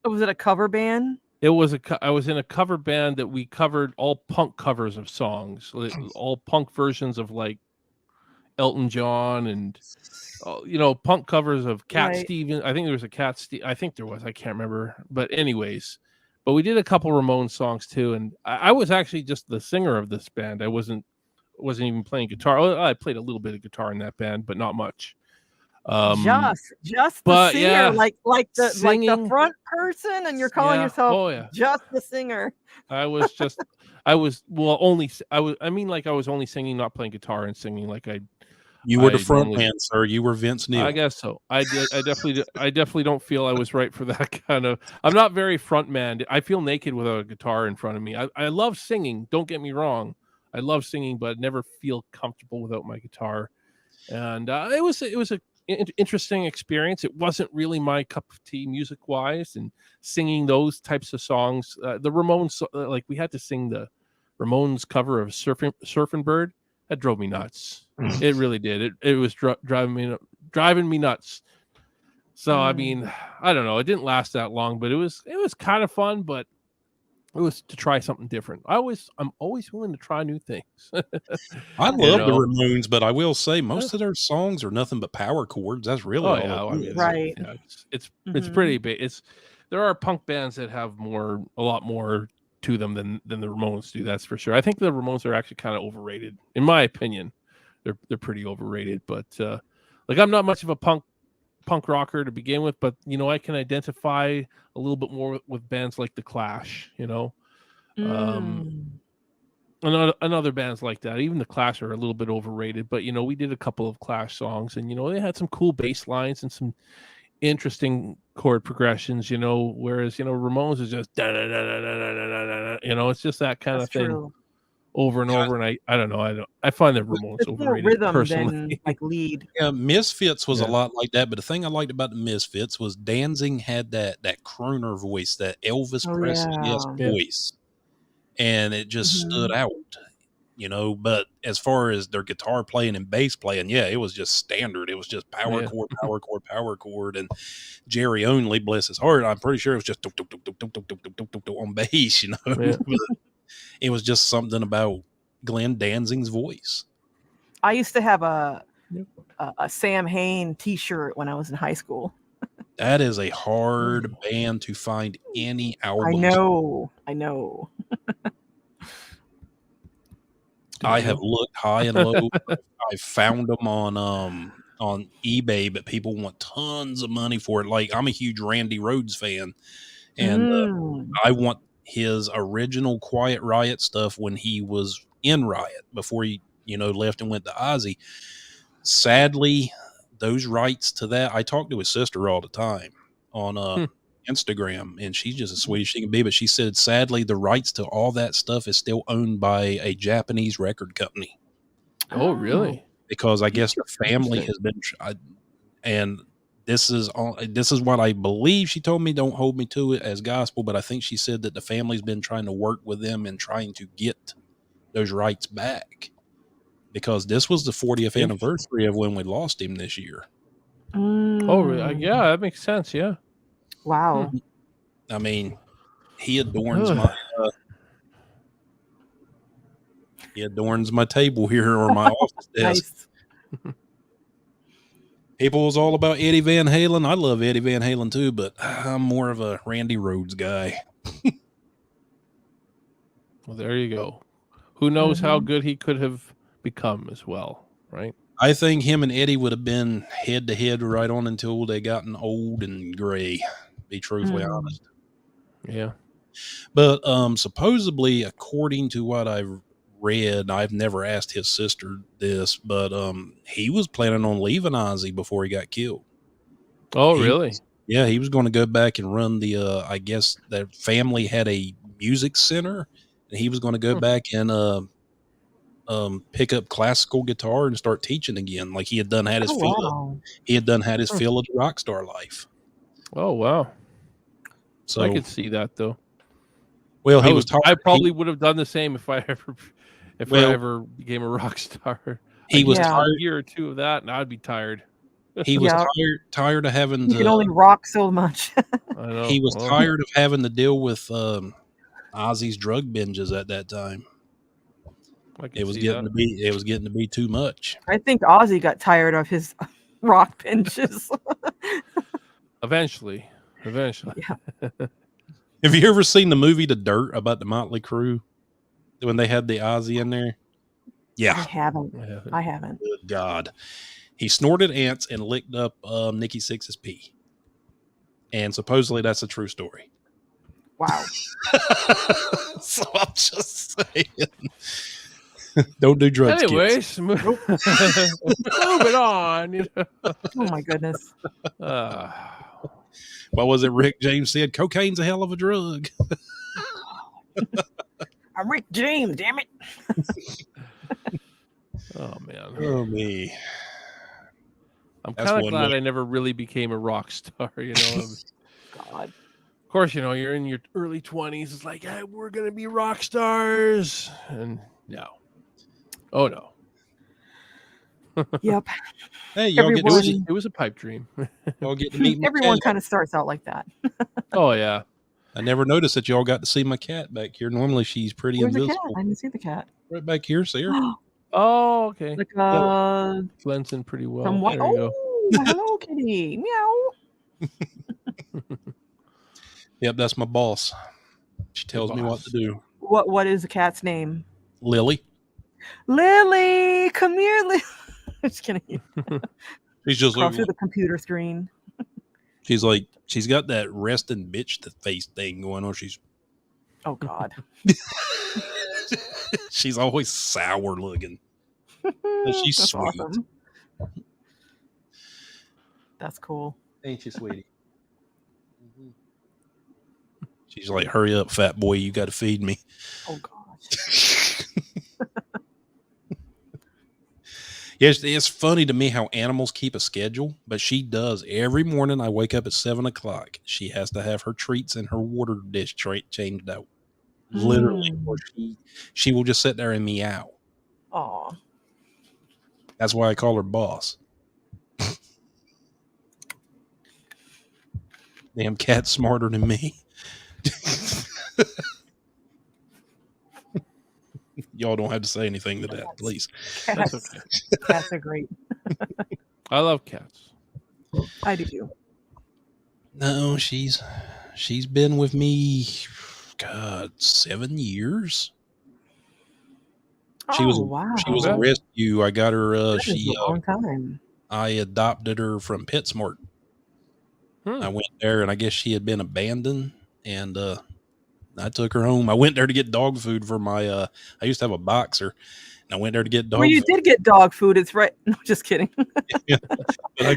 Oh, was it a cover band? It was I was in a cover band that we covered all punk covers of songs, all punk versions of like Elton John and punk covers of Cat Right. Stevens. I think there was a Cat Stevens. I think there was. I can't remember. But anyways, we did a couple Ramones songs too, and I was actually just the singer of this band. I wasn't even playing guitar. I played a little bit of guitar in that band, but not much. Just the but singer, yeah, like the singing, front person, and you're calling yeah. yourself Oh yeah. just the singer. I was only singing, not playing guitar, and singing like You were the I front normally- man, sir. You were Vince Neil. I guess so. I definitely don't feel I was right for that kind of. I'm not very front man. I feel naked without a guitar in front of me. I love singing. Don't get me wrong. I love singing, but never feel comfortable without my guitar. And it was a interesting experience. It wasn't really my cup of tea music wise, and singing those types of songs. The Ramones, like we had to sing the Ramones cover of Surfing Bird. That drove me nuts. It really did. It was driving me nuts. So I mean, I don't know. It didn't last that long, but it was kind of fun. But it was to try something different. I'm always willing to try new things. I love the Ramones, but I will say most of their songs are nothing but power chords. That's really all it is. Right. Yeah, it's pretty big. There are punk bands that have a lot more to them than the Ramones do. That's for sure. I think the Ramones are actually kind of overrated, in my opinion. They're pretty overrated. But like I'm not much of a punk rocker to begin with, but I can identify a little bit more with bands like The Clash, and other bands like that. Even The Clash are a little bit overrated, but we did a couple of Clash songs, and they had some cool bass lines and some interesting chord progressions, whereas Ramones is just it's just that kind of thing. True. Over and over, and I don't know. I find the Ramones it's overrated more rhythm personally. than like lead. Yeah, Misfits was a lot like that, but the thing I liked about the Misfits was Danzig had that crooner voice, that Elvis Presley voice, and it just stood out, But as far as their guitar playing and bass playing, yeah, it was just standard. It was just power chord, and Jerry Only, bless his heart, I'm pretty sure it was just on bass, Yeah. It was just something about Glenn Danzig's voice. I used to have a Sam Hain T-shirt when I was in high school. That is a hard band to find any albums. I know. I have looked high and low. I found them on eBay, but people want tons of money for it. Like I'm a huge Randy Rhoads fan, and I want his original Quiet Riot stuff when he was in Riot before he left and went to Ozzy. Sadly, those rights to that, I talk to his sister all the time on Instagram, and she's just as sweet as she can be, but she said sadly the rights to all that stuff is still owned by a Japanese record company. Oh, really? Because I guess the family has been and this is what I believe. She told me, don't hold me to it as gospel, but I think she said that the family's been trying to work with them and trying to get those rights back, because this was the 40th anniversary of when we lost him this year. Oh, yeah, that makes sense. Yeah. Wow. I mean, he adorns my table here or my office desk. Nice. People was all about Eddie Van Halen. I love Eddie Van Halen too, but I'm more of a Randy Rhoads guy. Well, there you go. Who knows how good he could have become as well, right? I think him and Eddie would have been head to head right on until they gotten old and gray, to be truthfully honest. Yeah. But supposedly, according to what I've read, I've never asked his sister this, but he was planning on leaving Ozzy before he got killed. Oh, really? Yeah, he was going to go back and run the, I guess their family had a music center, and he was going to go back and pick up classical guitar and start teaching again. Like he had done had his he had done had his fill of the rock star life. Oh, wow. So I could see that though. Well, I probably would have done the same if I ever became a rock star. He was tired. A year or two of that, and I'd be tired. He was tired of having to. You can only rock so much. I know. He was tired of having to deal with Ozzy's drug binges at that time. It was getting to be too much. I think Ozzy got tired of his rock binges. Eventually. Yeah. Have you ever seen the movie The Dirt about the Motley Crue when they had the Ozzy in there? Yeah. I haven't. Good God. He snorted ants and licked up Nikki Sixx's pee. And supposedly that's a true story. Wow. So I'm just saying. Don't do drugs. Anyways, moving on. Oh my goodness. What was it Rick James said? Cocaine's a hell of a drug. I'm Rick James, damn it. Oh man. Oh me. I'm kind of glad I never really became a rock star, you know. God. Of course, you know, you're in your early 20s. It's like, hey, we're going to be rock stars. And no. Oh, no. Yep. Hey, y'all it was a pipe dream. Y'all get to meet my Everyone cat. kind of starts out like that. Oh, yeah. I never noticed that y'all got to see my cat back here. Normally, she's pretty Where's invisible. the cat? I didn't see the cat. Right back here, see her? Oh, okay. Like, blends in pretty well. From what? There you go. Hello, kitty. Meow. Yep, that's my boss. She tells me what to do. What is the cat's name? Lily. Lily, come here, Lily. Just kidding. She's just across through the computer screen. She's like, she's got that resting bitch face thing going on. She's oh God. She's always sour looking. She's That's sweet. Awesome. That's cool. Ain't you, sweetie? She's like, hurry up, fat boy. You got to feed me. Oh, gosh. Yes, it's funny to me how animals keep a schedule, but she does. Every morning I wake up at 7:00. She has to have her treats and her water dish changed out. Literally. Or she will just sit there and meow. Aw. That's why I call her boss. Damn cat's smarter than me. Y'all don't have to say anything to that, please. Cats. That's okay. Cats are great. I love cats. I do too. No, she's been with me, God, 7 years. She was a rescue. I got her. That is a long time. I adopted her from PetSmart. I went there, and I guess she had been abandoned, and I took her home. I went there to get dog food for my. I used to have a boxer, and I went there to get dog. Well, you food. did get dog food. It's right. No, just kidding. Yeah, but I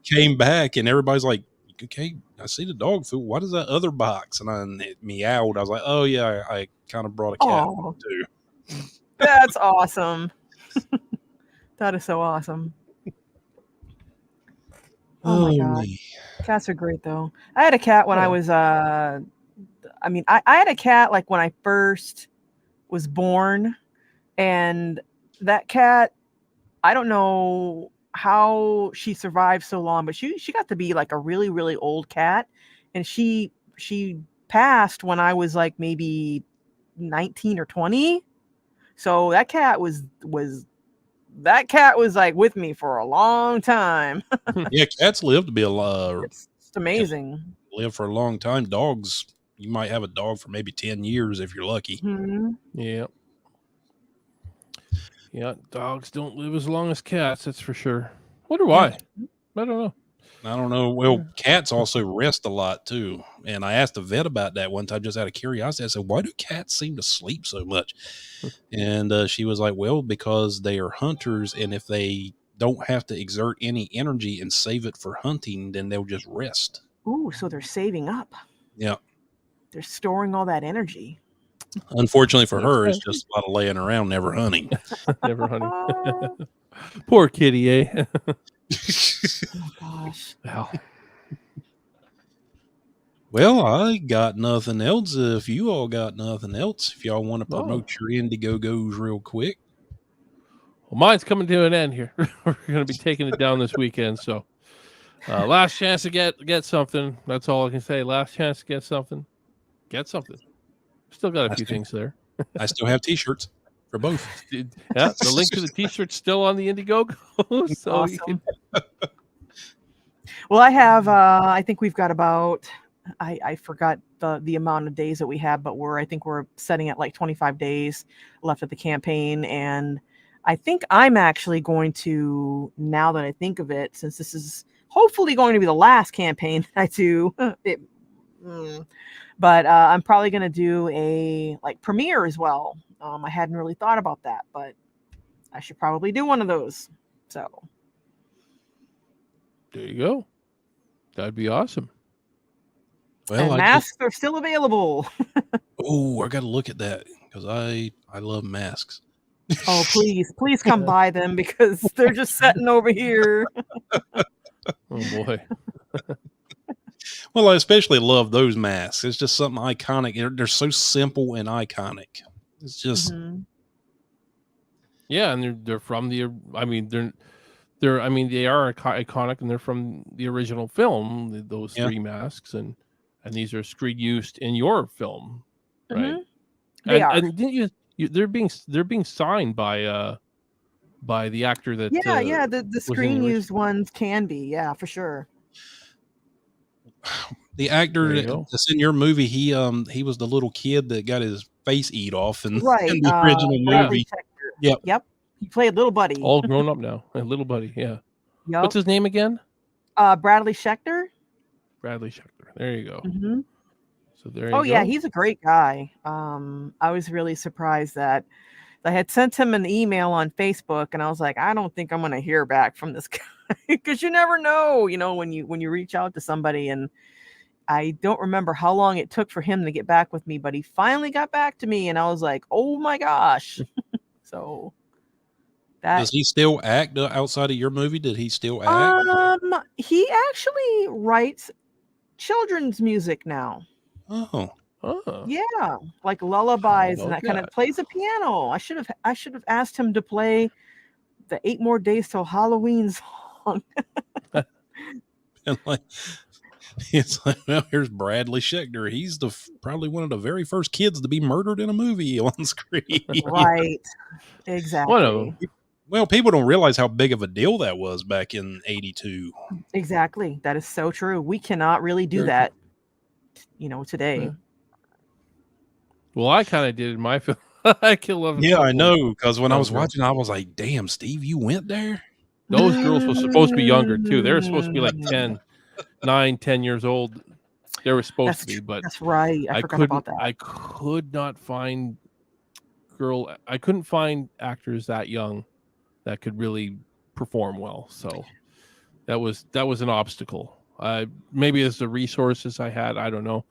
came back, and everybody's like, "Okay, I see the dog food. What is that other box?" And it meowed. I was like, "Oh yeah, I kind of brought a cat too." That's awesome. That is so awesome. Oh my God. Cats are great though. I had a cat when I was I had a cat like when I first was born, and that cat, I don't know how she survived so long, but she got to be like a really, really old cat, and she passed when I was like maybe 19 or 20. So that cat was that cat was like with me for a long time. Yeah, cats live to be alive. It's amazing. Live for a long time. Dogs, you might have a dog for maybe 10 years if you're lucky. Mm-hmm. Yeah. Yeah, dogs don't live as long as cats, that's for sure. Wonder why. I don't know. I don't know. Well, cats also rest a lot too. And I asked the vet about that one time just out of curiosity. I said, why do cats seem to sleep so much? And she was like, well, because they are hunters. And if they don't have to exert any energy and save it for hunting, then they'll just rest. Ooh, so they're saving up. Yeah. They're storing all that energy. Unfortunately for her, it's just a lot of laying around, never hunting. Never hunting. Poor kitty, eh? Oh gosh. Wow. Well, I got nothing else. If you all got nothing else, if y'all want to promote your Indiegogos real quick. Well, mine's coming to an end here. We're going to be taking it down this weekend. So last chance to get something. That's all I can say. Last chance to get something. Get something. Still got a few things there. I still have T-shirts for both. Yeah, the link to the T-shirt's still on the Indiegogo. So Awesome. you can... Well, I have. I think we've got about. I forgot the amount of days that we have, but I think we're setting at like 25 days left of the campaign, and I think I'm actually going to, now that I think of it, since this is hopefully going to be the last campaign I do. But I'm probably going to do a premiere as well. I hadn't really thought about that, but I should probably do one of those. So there you go. That'd be awesome. Well, and masks are still available. Oh, I got to look at that because I love masks. Oh, please come buy them because they're just sitting over here. Oh boy. Well, I especially love those masks. It's just something iconic. They're so simple and iconic. It's just yeah, and they're from the. I mean, they are iconic, and they're from the original film. Those three masks, and these are screen used in your film, right? They are. And didn't you? They're being signed by the actor that. The screen used ones can be, for sure. The actor that's in your movie, he was the little kid that got his face eat off in the original movie. Yep. He played Little Buddy. All grown up now. Little Buddy, yeah. Yep. What's his name again? Bradley Schechter. Bradley Schechter. There you go. Mm-hmm. So there you go. Yeah, he's a great guy. I was really surprised that I had sent him an email on Facebook, and I was like, I don't think I'm going to hear back from this guy because you never know, when you reach out to somebody. And I don't remember how long it took for him to get back with me, but he finally got back to me, and I was like, oh my gosh. So does he still act outside of your movie? Did he still act? He actually writes children's music now. Oh. Yeah, like lullabies, and that kind of plays a piano. I should have asked him to play the 8 More Days Till Halloween song. And it's like, well, here's Bradley Schechter. He's probably one of the very first kids to be murdered in a movie on screen. Right. Exactly. One of them. Well, people don't realize how big of a deal that was back in '82. Exactly. That is so true. We cannot really do that, today. Yeah. Well, I kind of did in my film. I Kill Love. Yeah, I know. Because when I was watching, I was like, damn, Steve, you went there? Those girls were supposed to be younger, too. They were supposed to be like 10 years old. They were supposed to be, but that's right. I forgot about that. I could not find I couldn't find actors that young that could really perform well. So that was an obstacle. Maybe it's the resources I had. I don't know.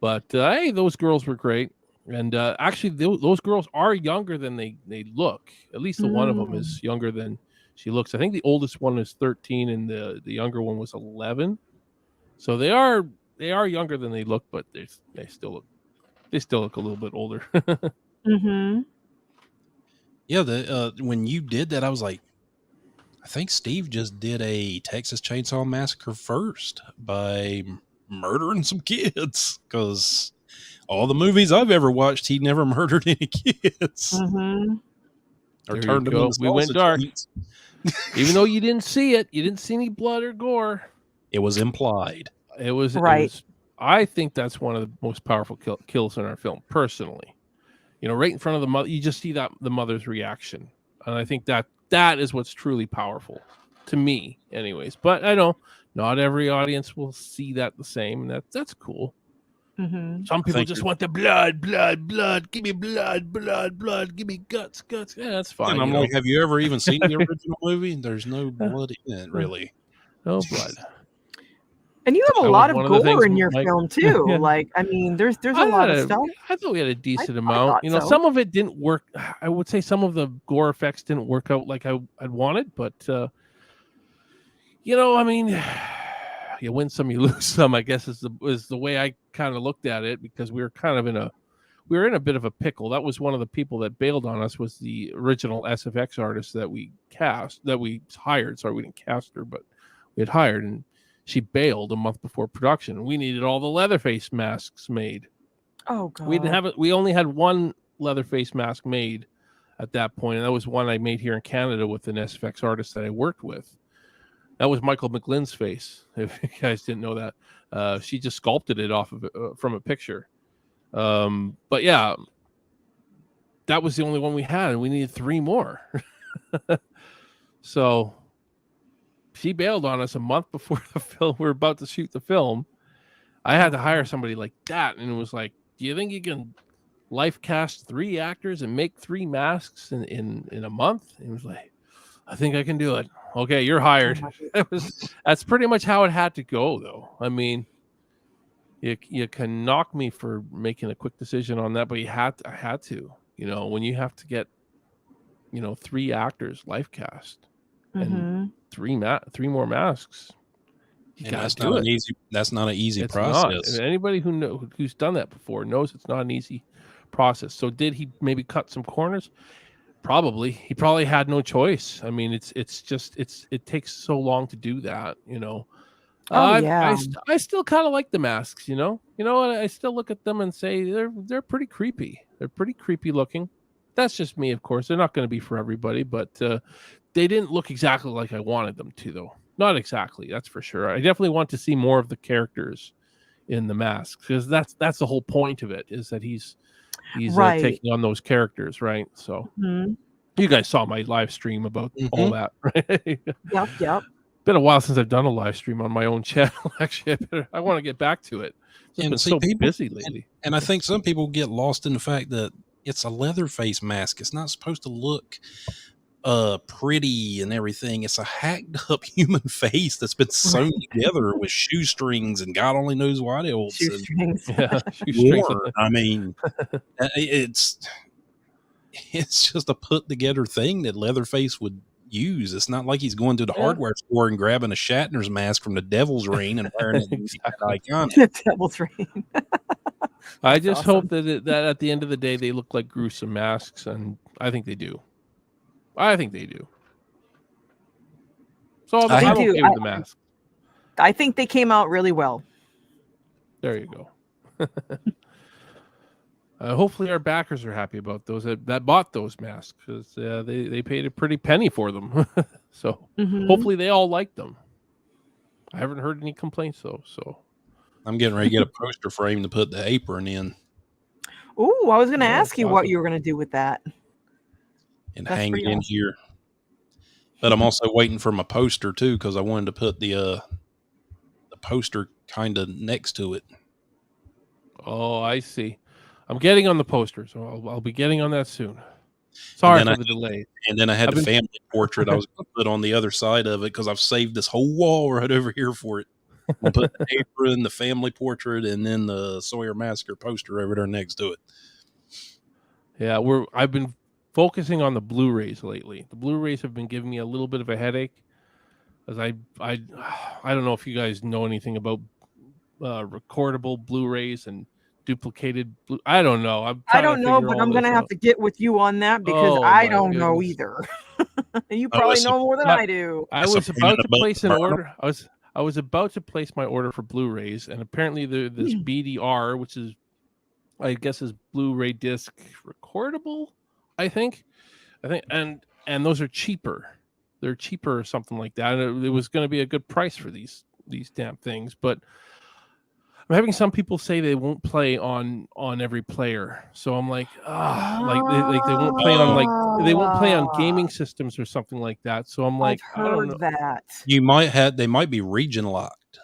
But hey, those girls were great. And actually, those girls are younger than they look. At least the one of them is younger than she looks. I think the oldest one is 13, and the younger one was 11. So they are younger than they look, but they still look a little bit older. Yeah, when you did that, I was like, I think Steve just did a Texas Chainsaw Massacre first by murdering some kids, because all the movies I've ever watched, he never murdered any kids. or There turned you them go. into We went sausage dark. meats. Even though you didn't see it, you didn't see any blood or gore. It was implied. It was. Right. I think that's one of the most powerful kills in our film, personally. Right in front of the mother, you just see the mother's reaction, and I think that is what's truly powerful to me, anyways. But I know not every audience will see that the same, and that's cool. Mm-hmm. Some people think just you're- want the blood. Give me blood. Give me guts. Yeah, that's fine. And I'm like, have you ever even seen the original movie? There's no blood in it, really. No blood. And you have a That lot was of one of the gore things in your Mike- film too. Yeah. Like, I mean, there's a lot of stuff. I thought we had a decent I amount. thought so. Some of it didn't work. I would say some of the gore effects didn't work out like I'd wanted, but I mean, you win some, you lose some. I guess is the way I kind of looked at it, because we were kind of in a bit of a pickle. That was one of the people that bailed on us, was the original SFX artist that we hired. Sorry, we didn't cast her, but we had hired, and she bailed a month before production. We needed all the Leatherface masks made. Oh god. We didn't have it. We only had one Leatherface mask made at that point, and that was one I made here in Canada with an SFX artist that I worked with. That was Michael McGlynn's face. If you guys didn't know that, she just sculpted it off of from a picture. But yeah, that was the only one we had, and we needed 3 more. So she bailed on us a month before the film. We were about to shoot the film. I had to hire somebody like that, and it was like, do you think you can life cast 3 actors and make 3 masks in a month? And it was like, I think I can do it. Okay, you're hired. That's pretty much how it had to go, though. I mean, you can knock me for making a quick decision on that, but I had to. When you have to get 3 actors life cast and 3 more masks, you gotta do it. That's not an easy It's process. not. And anybody who's done that before knows it's not an easy process. So did he maybe cut some corners? Probably. He probably had no choice. I mean, it takes so long to do that. Yeah. I still kind of like the masks. I still look at them and say they're pretty creepy. They're pretty creepy looking. That's just me, of course. They're not going to be for everybody, but they didn't look exactly like I wanted them to, though. Not exactly, that's for sure. I definitely want to see more of the characters in the masks, because that's the whole point of it, is that he's Right. taking on those characters, right? So you guys saw my live stream about all that, right? Yep. Been a while since I've done a live stream on my own channel. Actually, I want to get back to it. I've been so busy lately. And I think some people get lost in the fact that it's a Leatherface mask. It's not supposed to look pretty and everything. It's a hacked up human face that's been sewn together with shoestrings and God only knows what else. Shoestrings. Yeah, shoestrings. I mean, it's just a put together thing that Leatherface would use. It's not like he's going to the hardware store and grabbing a Shatner's mask from the Devil's Reign and wearing it. Exactly. The Devil's Reign. I just hope that at the end of the day they look like gruesome masks, and I think they do. So I'm okay with the mask. I think they came out really well. There you go. Hopefully our backers are happy about those that bought those masks, because they paid a pretty penny for them. So hopefully they all liked them. I haven't heard any complaints though. So I'm getting ready to get a poster frame to put the apron in. Ooh, I was going to ask you what you were going to do with that. And hang it in here. But I'm also waiting for my poster too, because I wanted to put the poster kind of next to it. Oh, I see. I'm getting on the poster, so I'll be getting on that soon. Sorry for the delay. And then I had the family portrait I was going to put on the other side of it, because I've saved this whole wall right over here for it. I'll put the apron, the family portrait, and then the Sawyer Massacre poster over there next to it. Yeah, I've been focusing on the Blu-rays lately. The Blu-rays have been giving me a little bit of a headache, as I don't know if you guys know anything about recordable Blu-rays and duplicated I don't know. I don't know, but I'm going to have to get with you on that, because I don't know either. And you probably know more than I do. I was about to place an order. I was about to place my order for Blu-rays, and apparently this BDR, which is, I guess, is Blu-ray disc recordable, I think. I think, and those are cheaper. They're cheaper or something like that. And it was going to be a good price for these damn things, but I'm having some people say they won't play on every player. So I'm like, they won't play on they won't play on gaming systems or something like that. So I'm like, I've I don't know. heard that. They might be region locked.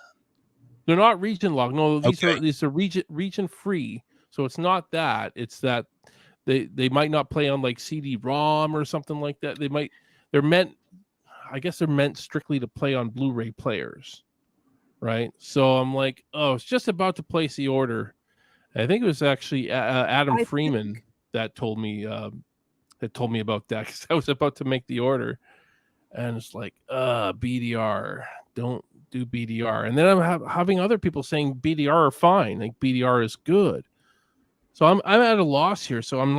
They're not region locked. No, Okay. these are region free. So it's not that. It's that they might not play on like CD-ROM or something like that. They're meant strictly to play on Blu-ray players. Right. So I'm like, oh, it's just about to place the order. I think it was actually Adam Freeman that told me about that, because I was about to make the order, and it's like, BDR, don't do BDR. And then I'm having other people saying BDR are fine, like BDR is good. So I'm at a loss here. So I'm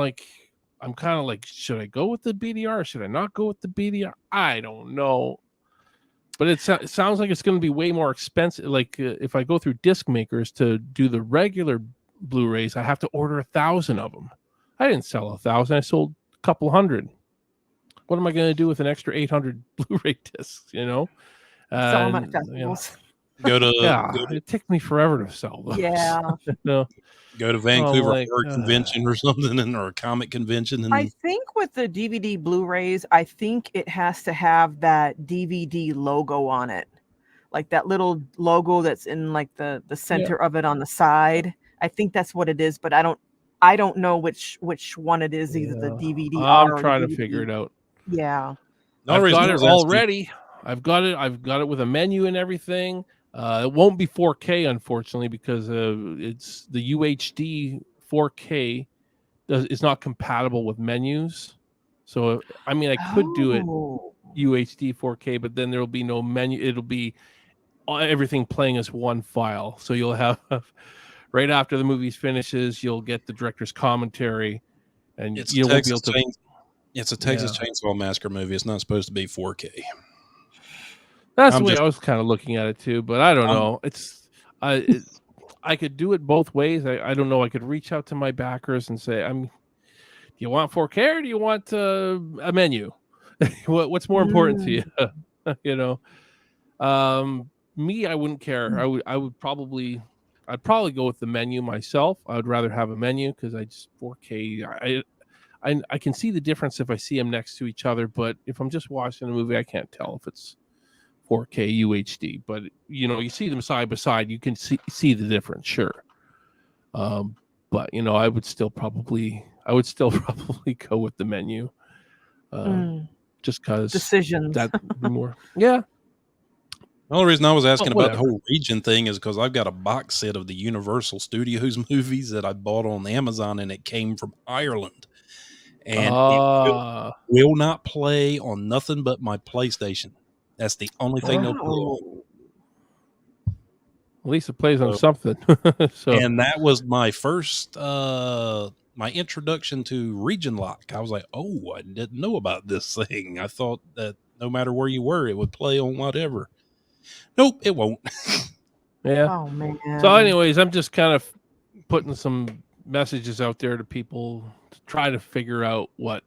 kind of like, should I go with the BDR? Or should I not go with the BDR? I don't know. But it sounds like it's going to be way more expensive. Like if I go through disc makers to do the regular Blu-rays, I have to order 1,000 of them. I didn't sell 1,000. I sold a couple hundred. What am I going to do with an extra 800 Blu-ray discs? Sell them at festivals. It took me forever to sell those. Yeah. Go to Vancouver Horror Convention or something, or a comic convention. And I think with the DVD Blu-rays, I think it has to have that DVD logo on it, like that little logo that's in like the center of it on the side. I think that's what it is, but I don't know which one it is. Either the DVD. I'm trying to figure it out. Yeah, I've got it already. I've got it with a menu and everything. It won't be 4K, unfortunately, because it's the UHD 4K is not compatible with menus. So, I mean, I could do it UHD 4K, but then there will be no menu. It'll be everything playing as one file. So you'll have, right after the movie finishes, you'll get the director's commentary, and you won't be able to. It's a Texas Chainsaw Massacre movie. It's not supposed to be 4K. That's the way I was kind of looking at it too, but I don't know. I could do it both ways. I don't know. I could reach out to my backers and say, do you want 4K or do you want a menu? What's more important to you? You know, me, I wouldn't care. I'd probably go with the menu myself. I would rather have a menu because 4K. I can see the difference if I see them next to each other, but if I'm just watching a movie, I can't tell if it's 4K UHD, but you see them side by side, you can see the difference, sure. But I would still probably go with the menu, just because decisions that would be more. Yeah. The only reason I was asking about the whole region thing is because I've got a box set of the Universal Studios movies that I bought on Amazon, and it came from Ireland, and it will not play on nothing but my PlayStation. That's the only thing they'll play on. At least it plays on something. And that was my first, my introduction to region lock. I was like, oh, I didn't know about this thing. I thought that no matter where you were, it would play on whatever. Nope, it won't. Yeah. Oh man. So, anyways, I'm just kind of putting some messages out there to people to try to figure out what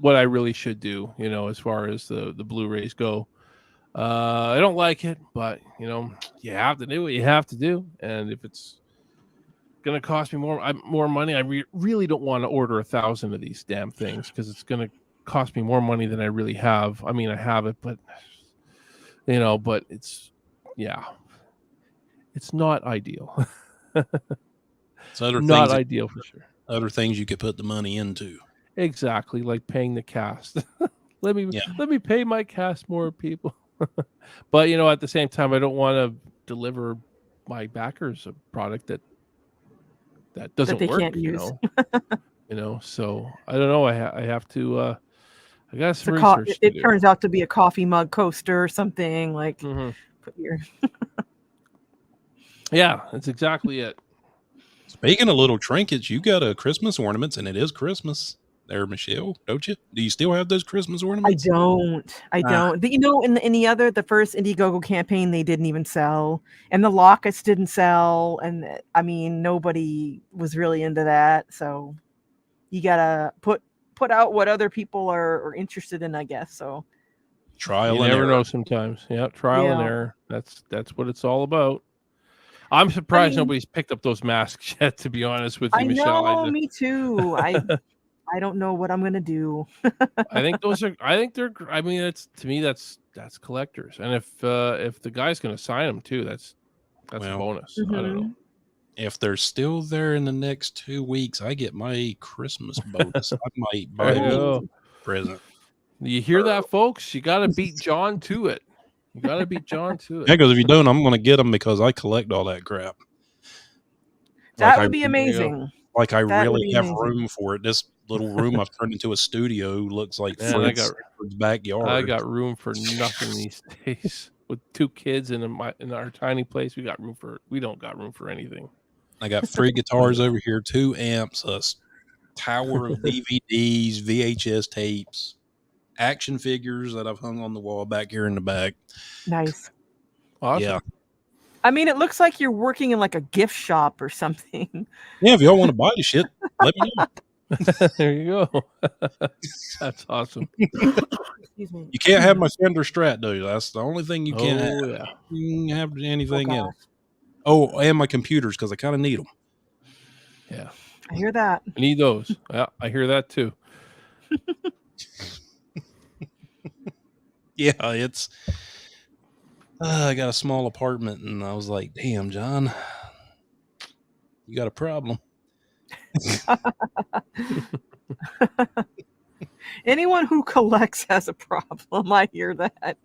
I really should do, as far as the Blu-rays go. I don't like it, but you have to do what you have to do, and if it's gonna cost me more money, I really don't want to order 1,000 of these damn things because it's gonna cost me more money than I really have. I mean, I have it, but but it's not ideal. It's other not things ideal for sure. Other things you could put the money into. Exactly, like paying the cast. let me pay my cast more, people. But at the same time, I don't want to deliver my backers a product that doesn't work. Can't use. So I don't know. I have to. I got some research. It turns out to be a coffee mug coaster or something like. Mm-hmm. Put your. Yeah, that's exactly it. Speaking of little trinkets, you got a Christmas ornaments, and it is Christmas. There, Michelle, don't you? Do you still have those Christmas ornaments? I don't. But, in the first Indiegogo campaign, they didn't even sell, and the lockets didn't sell, and I mean, nobody was really into that. So you gotta put out what other people are interested in, I guess. So Trial You and never error. know sometimes. Yeah, trial and Yeah. error. That's what it's all about. I'm surprised nobody's picked up those masks yet, to be honest with you, I Michelle. know, me too. I don't know what I'm gonna do. I think they're. I mean, to me that's collectors, and if the guy's going to sign them too, that's a Well, bonus. I don't know. If they're still there in the next 2 weeks, I get my Christmas bonus. I might buy There you me go. a present. You hear that, folks? You got to beat John to it. You got to beat John to Yeah, it. because if you don't, I'm going to get them because I collect all that crap. That would be amazing. Like I That would really be have amazing. room for it. This little room I've turned into a studio looks like Man, Fred's backyard. I got room for nothing these days. With 2 kids in our tiny place, we don't got room for anything. I got 3 guitars over here, 2 amps, a tower of DVDs, VHS tapes, action figures that I've hung on the wall back here in the back. Nice. Awesome. Yeah. I mean, it looks like you're working in like a gift shop or something. Yeah, if y'all want to buy the shit, let me know. There you go. That's awesome. Excuse me. You can't have my Fender Strat, though. That's the only thing you can't have. Yeah. You can have anything Oh, else. Oh, and my computers, because I kind of need them. Yeah. I hear that. I need those. Yeah, I hear that too. Yeah, it's... I got a small apartment, and I was like, damn, John, you got a problem. Anyone who collects has a problem. I hear that.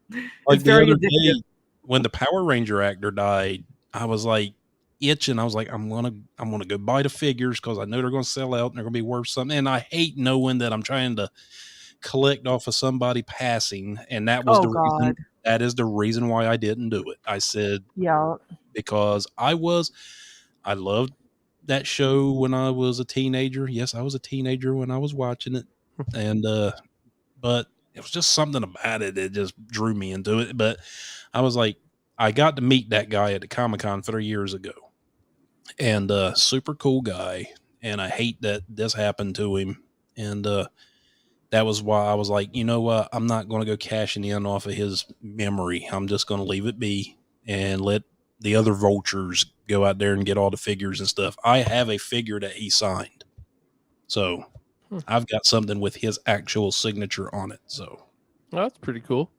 Like It's very the other addictive. day, when the Power Ranger actor died, I was like itching. I was like, I'm gonna go buy the figures because I know they're gonna sell out and they're gonna be worth something. And I hate knowing that I'm trying to collect off of somebody passing, and that was reason. That is the reason why I didn't do it. I said, yeah, because I loved that show when I was a teenager. Yes, I was a teenager when I was watching it, and but it was just something about it that just drew me into it. But I was like, I got to meet that guy at the Comic-Con 3 years ago, and super cool guy. And I hate that this happened to him. And that was why I was like, you know what? I'm not going to go cashing in off of his memory. I'm just going to leave it be and let the other vultures go out there and get all the figures and stuff. I have a figure that he signed. So I've got something with his actual signature on it. So that's pretty cool.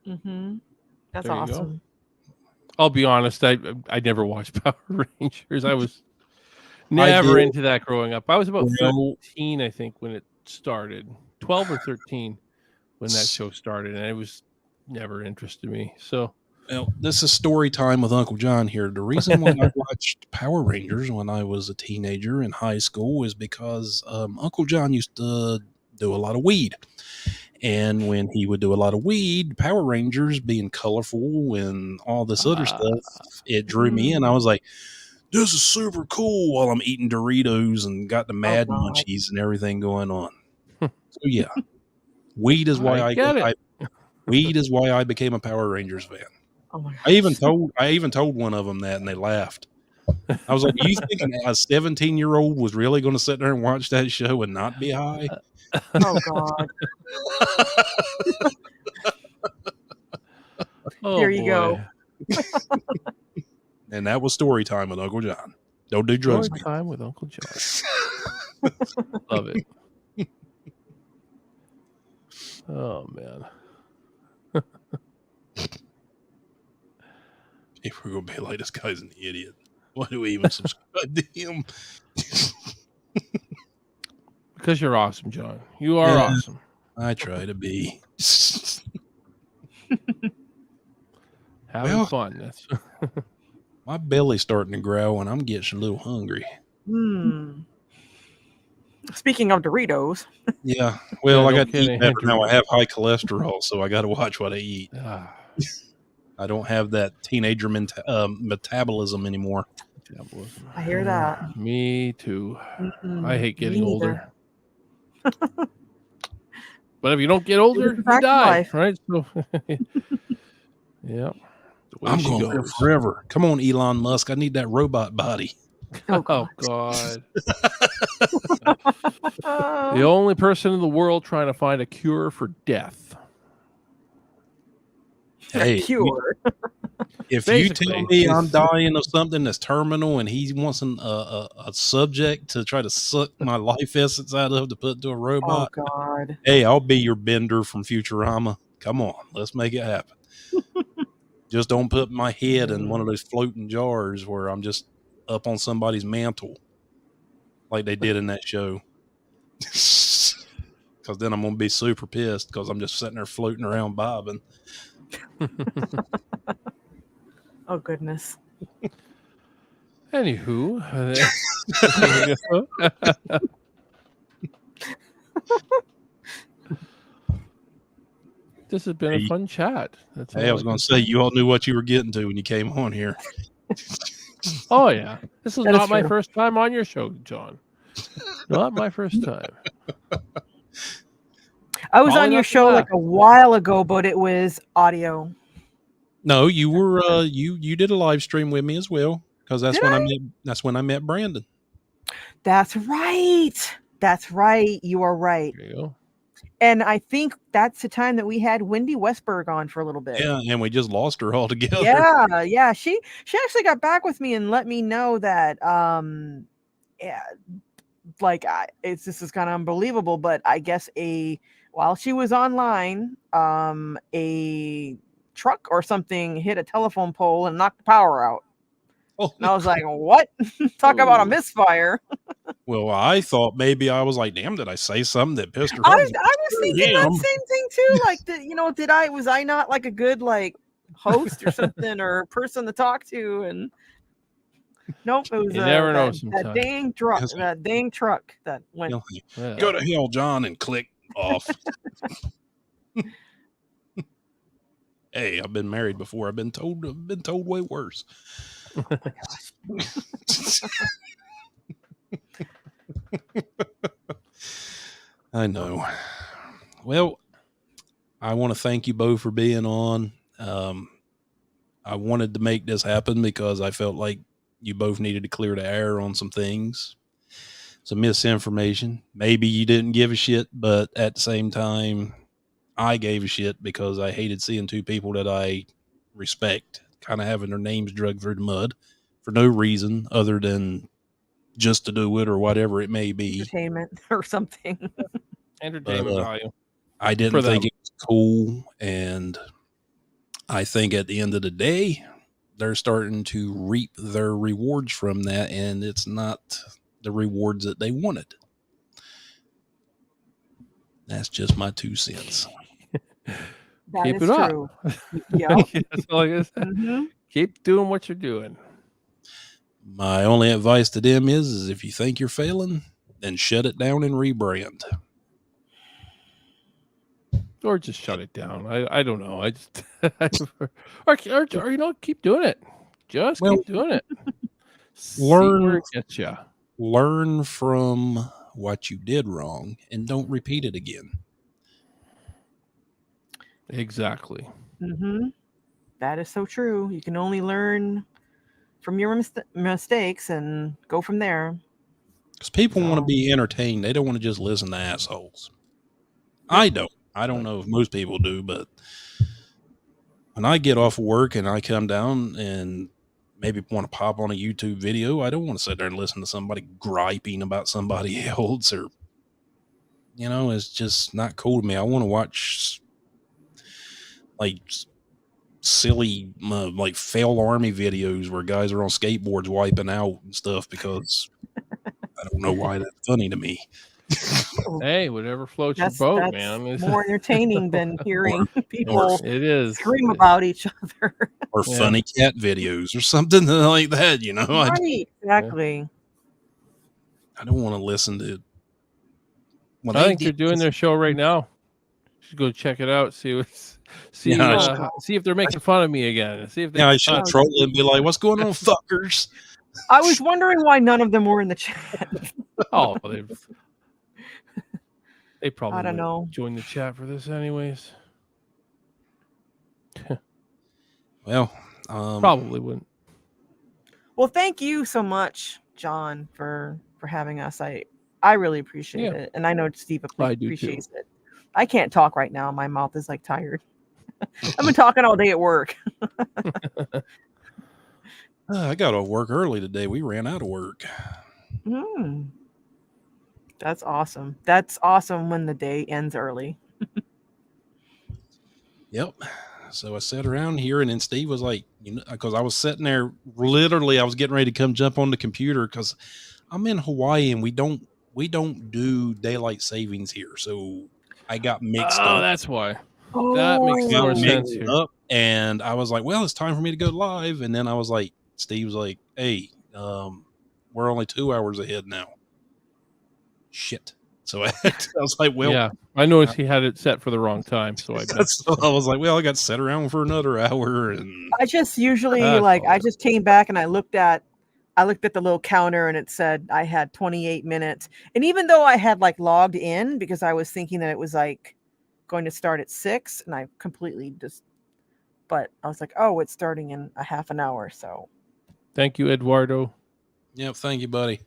Mm-hmm. That's There you go. awesome. I'll be honest, I never watched Power Rangers. I was never into that growing up. I was about 13, I think, when it started. 12 or 13 when that show started, and it was never interested me. So, well, this is story time with Uncle John here. The reason why I watched Power Rangers when I was a teenager in high school is because Uncle John used to do a lot of weed. And when he would do a lot of weed, Power Rangers being colorful and all this other stuff, it drew me in. I was like, this is super cool while I'm eating Doritos and got the Mad Munchies and everything going on. So yeah, weed is why weed is why I became a Power Rangers fan. Oh my I even told one of them that, and they laughed. I was like, "You think a 17-year-old was really going to sit there and watch that show and not be high?" Oh God! There you go. And that was story time with Uncle John. Don't do drugs. Story time with Uncle John. Love it. Oh man. If we're gonna be like, this guy's an idiot. Why do we even subscribe to him? Because you're awesome, John. You are awesome. I try to be. Having fun. That's my belly's starting to growl and I'm getting a little hungry. Speaking of Doritos. Yeah. Well, I got to eat better now. I have high cholesterol, so I got to watch what I eat. I don't have that teenager metabolism anymore. I hear that. Me too. I hate getting older. But if you don't get older, you die, right? So, yeah. I'm going to live forever. Come on, Elon Musk. I need that robot body. Oh, Oh God. God. The only person in the world trying to find a cure for death. Hey, Cure. if you tell Basically, me I'm it's- dying of something that's terminal and he wants a subject to try to suck my life essence out of to put into a Oh, robot, God. hey, I'll be your Bender from Futurama. Come on, let's make it happen. Just don't put my head in one of those floating jars where I'm just up on somebody's mantle like they did in that show. Because then I'm going to be super pissed because I'm just sitting there floating around bobbing. Oh, goodness. Anywho, this has been a Hey, fun chat. That's Hey, I all was going can to say, you all knew what you were getting to when you came on here. Oh yeah, this is That is not my true. first time on your show, John. Not my first time. I was Probably on your not the show like last. a while ago, but it was audio. No, you were you did a live stream with me as well because Did I? that's when I met Brandon. That's right. That's right. You are right. There you go. And I think that's the time that we had Wendy Westberg on for a little bit. Yeah, and we just lost her altogether. Yeah. She actually got back with me and let me know that yeah, like this is kind of unbelievable, but I guess while she was online, a truck or something hit a telephone pole and knocked the power out. Oh, And I was like, what? Talk about a Ooh. misfire. well, I thought maybe I was like, damn, did I say something that pissed her I off? was thinking that same thing too. Like, was I not like a good like host or something or person to talk to? And nope, it was You never know that sometimes. dang truck, Yes. that dang truck that went. Yeah. Go to hell, John, and click off. Hey, I've been married before. I've been told way worse. I know. Well, I want to thank you both for being on. I wanted to make this happen because I felt like you both needed to clear the air on some things, some misinformation. Maybe you didn't give a shit, but at the same time, I gave a shit because I hated seeing two people that I respect kind of having their names dragged through the mud for no reason other than just to do it or whatever it may be. Entertainment or something. Entertainment value. I didn't For them. think it was cool, and I think at the end of the day, they're starting to reap their rewards from that, and it's not the rewards that they wanted. That's just my 2 cents. That Keep is it up. true. Yeah. That's all I gotta say. Mhm. Keep doing what you're doing. My only advice to them is if you think you're failing, then shut it down and rebrand. Or just shut it down. I don't know. I just or keep doing it. Just keep doing it. See where it gets you. Learn from what you did wrong and don't repeat it again. Exactly. Mm-hmm. That is so true. You can only learn from your mistakes and go from there. Because people want to be entertained. They don't want to just listen to assholes. I don't. I don't know if most people do, but when I get off of work and I come down and maybe want to pop on a YouTube video, I don't want to sit there and listen to somebody griping about somebody else or, it's just not cool to me. I want to watch like silly, like fail army videos where guys are on skateboards wiping out and stuff because I don't know why that's funny to me. Hey, whatever floats your boat, man. It's more entertaining than hearing people it is scream about each other. Or funny cat videos or something like that, Right, exactly. I don't want to listen to. I think they're doing their show right now. You should go check it out. See if they're making fun of me again. See if they. I should troll it and be like, "What's going on, fuckers?" I was wondering why none of them were in the chat. Oh, they probably I don't know. Join the chat for this, anyways. Well, probably wouldn't. Well, thank you so much John for having us. I really appreciate it, and I know Steve I do appreciates it. I can't talk right now. My mouth is like tired. I've been talking all day at work. I got to work early today. We ran out of work. That's awesome. That's awesome when the day ends early. Yep. So I sat around here, and then Steve was like, because I was sitting there, literally, I was getting ready to come jump on the computer because I'm in Hawaii and we don't do daylight savings here. So I got mixed up. Oh, that's why. That makes more sense here. And I was like, well, it's time for me to go live. And then I was like, Steve's like, hey, we're only 2 hours ahead now. Shit. So I was like, well, yeah, I noticed he had it set for the wrong time. So I was like, well, I got set around for another hour. And I just usually I just came back and I looked at the little counter and it said I had 28 minutes. And even though I had like logged in because I was thinking that it was like going to start at 6, and I completely but I was like, oh, it's starting in a half an hour. So thank you, Eduardo. Yep. Thank you, buddy.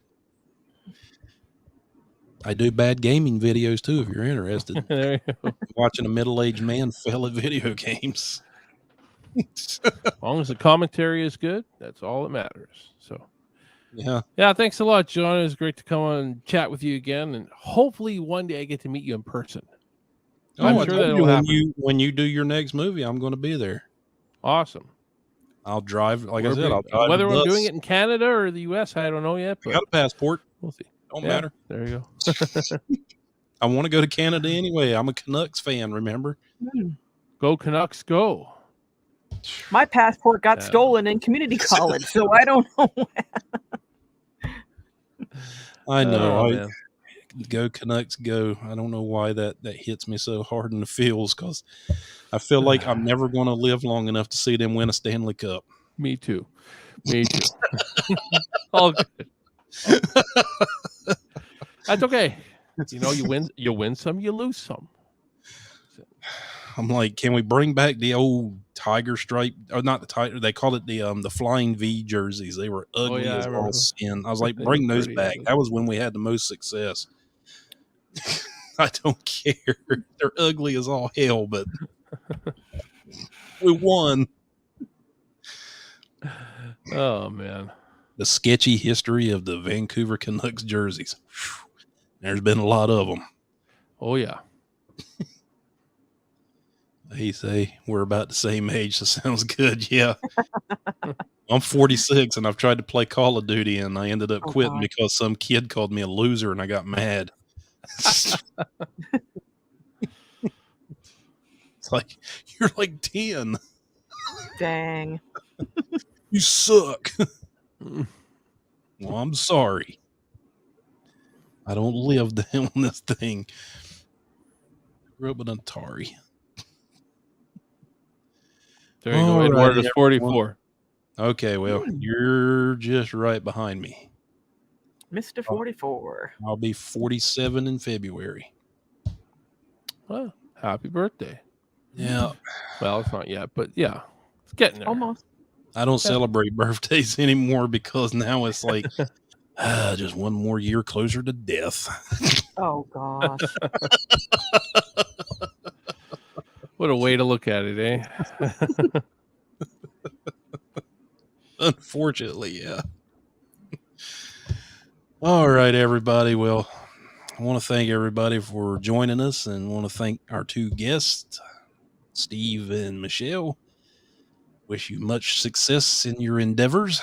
I do bad gaming videos too, if you're interested. There you go. Watching a middle-aged man fail at video games. As long as the commentary is good, that's all that matters. So yeah, thanks a lot, John. It was great to come on and chat with you again, and hopefully one day I get to meet you in person. I'm sure that'll happen. When you do your next movie, I'm going to be there. Awesome. I'll drive, like I said, I'll drive. Whether I'm doing it in Canada or the U.S., I don't know yet. But I got a passport. We'll see. Don't matter. There you go. I want to go to Canada anyway. I'm a Canucks fan, remember? Go Canucks, go. My passport got stolen in community college, so I don't know. I know. Go Canucks, go. I don't know why that hits me so hard in the feels, because I feel like I'm never going to live long enough to see them win a Stanley Cup. Me too. All good. That's okay. You win some, you lose some. I'm like, can we bring back the old tiger stripe, or not the tiger? They called it the Flying V jerseys. They were ugly as all sin. I was like, bring those back. Ugly. That was when we had the most success. I don't care. They're ugly as all hell, but we won. Oh man. The sketchy history of the Vancouver Canucks jerseys. There's been a lot of them. Oh, yeah. They say we're about the same age. That sounds good. Yeah. I'm 46 and I've tried to play Call of Duty and I ended up quitting because some kid called me a loser and I got mad. It's like, you're like 10. Dang. You suck. Well, I'm sorry. I don't live down this thing. Grew up with an Atari. There you go. Edward is 44. Okay, well, you're just right behind me. Mr. 44. I'll be 47 in February. Well, happy birthday. Yeah. Well, it's not yet, but yeah, it's getting there. Almost. I don't celebrate birthdays anymore because now it's like just one more year closer to death. Oh, gosh. What a way to look at it, eh? Unfortunately, yeah. All right, everybody. Well, I want to thank everybody for joining us and want to thank our two guests, Steve and Michelle. Wish you much success in your endeavors.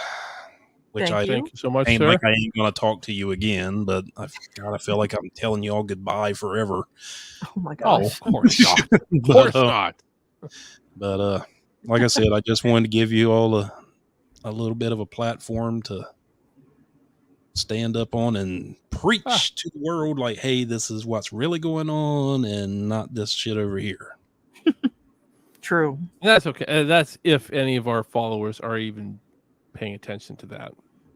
Which thank you so much, ain't sir. like I ain't going to talk to you again, but I feel like I'm telling you all goodbye forever. Oh my gosh. Oh, of course not. Of course not. But like I said, I just wanted to give you all a little bit of a platform to stand up on and preach to the world like, hey, this is what's really going on and not this shit over here. True. That's okay. That's if any of our followers are even paying attention to that.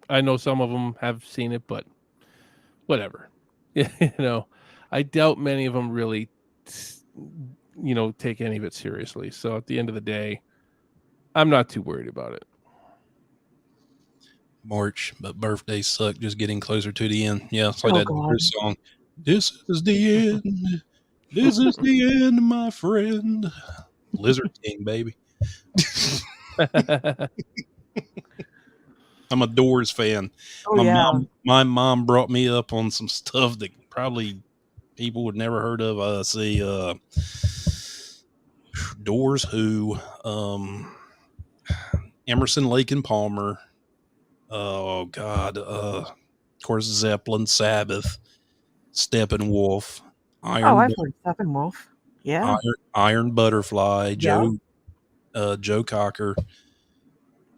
I know some of them have seen it, but whatever. I doubt many of them really, take any of it seriously. So at the end of the day, I'm not too worried about it. March, but birthdays suck. Just getting closer to the end. Yeah, it's like Oh, that God. Doors song. This is the end. This is the end, my friend. Lizard King, baby. I'm a Doors fan. Oh, yeah. My mom brought me up on some stuff that probably people would never heard of. Doors, Who, Emerson, Lake and Palmer. Oh God. Of course, Zeppelin, Sabbath, Steppenwolf, Oh, I've heard Steppenwolf. Yeah. Iron Butterfly, Yeah. Joe Cocker,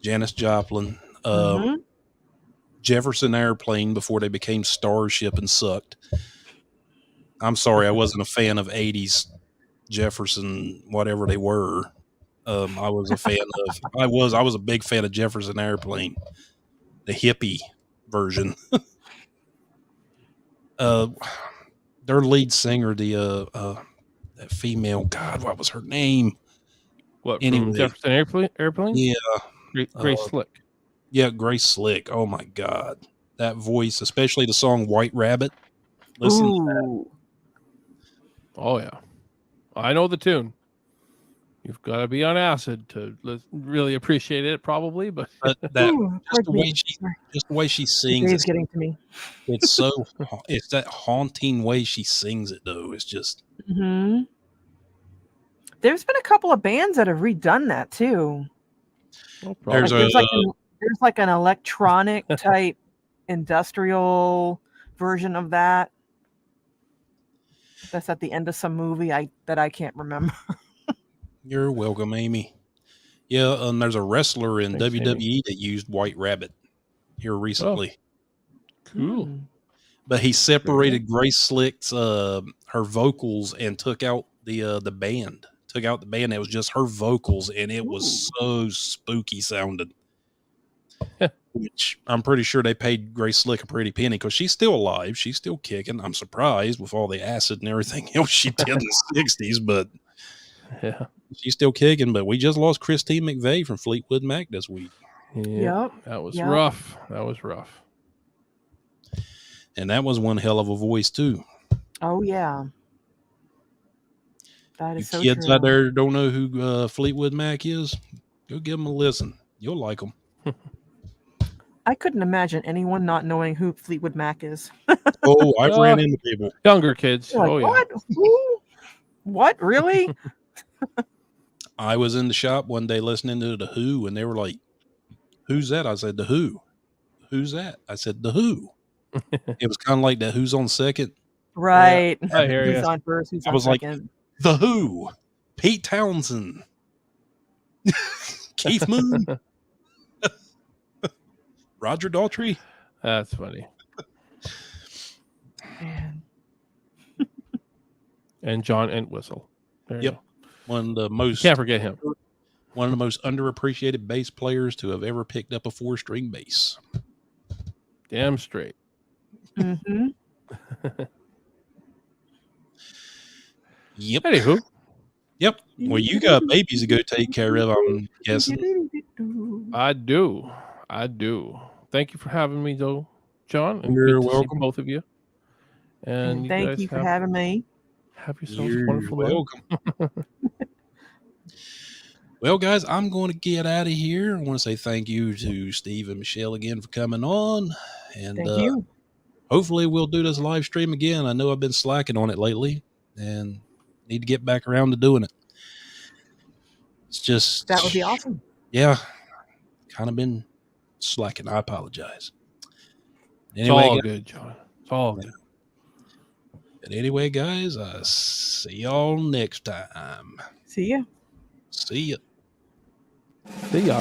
Janis Joplin, Mhm. Jefferson Airplane before they became Starship and sucked. I'm sorry, I wasn't a fan of 80s Jefferson, whatever they were. I was a fan of. I was a big fan of Jefferson Airplane, the hippie version. Their lead singer, that female, God, what was her name? What, Anyway, from Jefferson Airplane? Yeah, Grace Slick. yeah, Grace Slick. Oh my God, that voice, especially the song "White Rabbit." Listen to that. Ooh. Oh yeah, I know the tune. You've got to be on acid to really appreciate it, probably. But But Ooh, just the way pardon me. just the way she The sings, day's getting to me. it's that haunting way she sings it though. It's just Mhm. There's been a couple of bands that have redone that too. no There's problem. There's like an electronic type industrial version of that. That's at the end of some movie that I can't remember. You're welcome, Amy. Yeah, there's a wrestler in Thanks, WWE that used White Rabbit here recently. Cool. Hmm. But he separated Grace Slick's her vocals and took out the band. Took out the band. It was just her vocals, and it was so spooky sounding. Which I'm pretty sure they paid Grace Slick a pretty penny because she's still alive. She's still kicking. I'm surprised with all the acid and everything else she did in the 60s, but Yeah. she's still kicking. But we just lost Christine McVeigh from Fleetwood Mac this week. Yeah. Yep. That was Yep. rough. That was rough. And that was one hell of a voice, too. Oh yeah. That You is so kids true. out there don't know who Fleetwood Mac is? Go give them a listen. You'll like them. I couldn't imagine anyone not knowing who Fleetwood Mac is. Oh, I've ran into people. Younger kids. Like, Oh yeah. what? Who? What? Really? I was in the shop one day listening to The Who, and they were like, "Who's that?" I said, "The Who." "Who's that?" I said, "The Who." It was kind of like that Who's on Second. Right. I hear Who's ya. on first? Who's I on was like, second? The Who, Pete Townsend, Keith Moon, Roger Daltrey. That's funny. Man. And John Entwistle. There you Yep. go. One of the most Can't forget him. one of the most underappreciated bass players to have ever picked up a 4-string bass. Damn straight. Mm-hmm. Yep. Anywho, Yep. Well, you got babies to go take care of, I'm guessing. I do. Thank you for having me, though, John. And You're good to see welcome. both of you. And Thank guys you for having me. have yourselves a You're wonderful day. welcome. Well, guys, I'm going to get out of here. I want to say thank you to Steve and Michelle again for coming on. And Thank you. hopefully we'll do this live stream again. I know I've been slacking on it lately and need to get back around to doing it. It's just That would be awesome. Yeah, kind of been slacking. I apologize. It's Anyway, all guys, good, John. It's all good. but anyway, guys, I see y'all next time. See ya. See ya. See ya.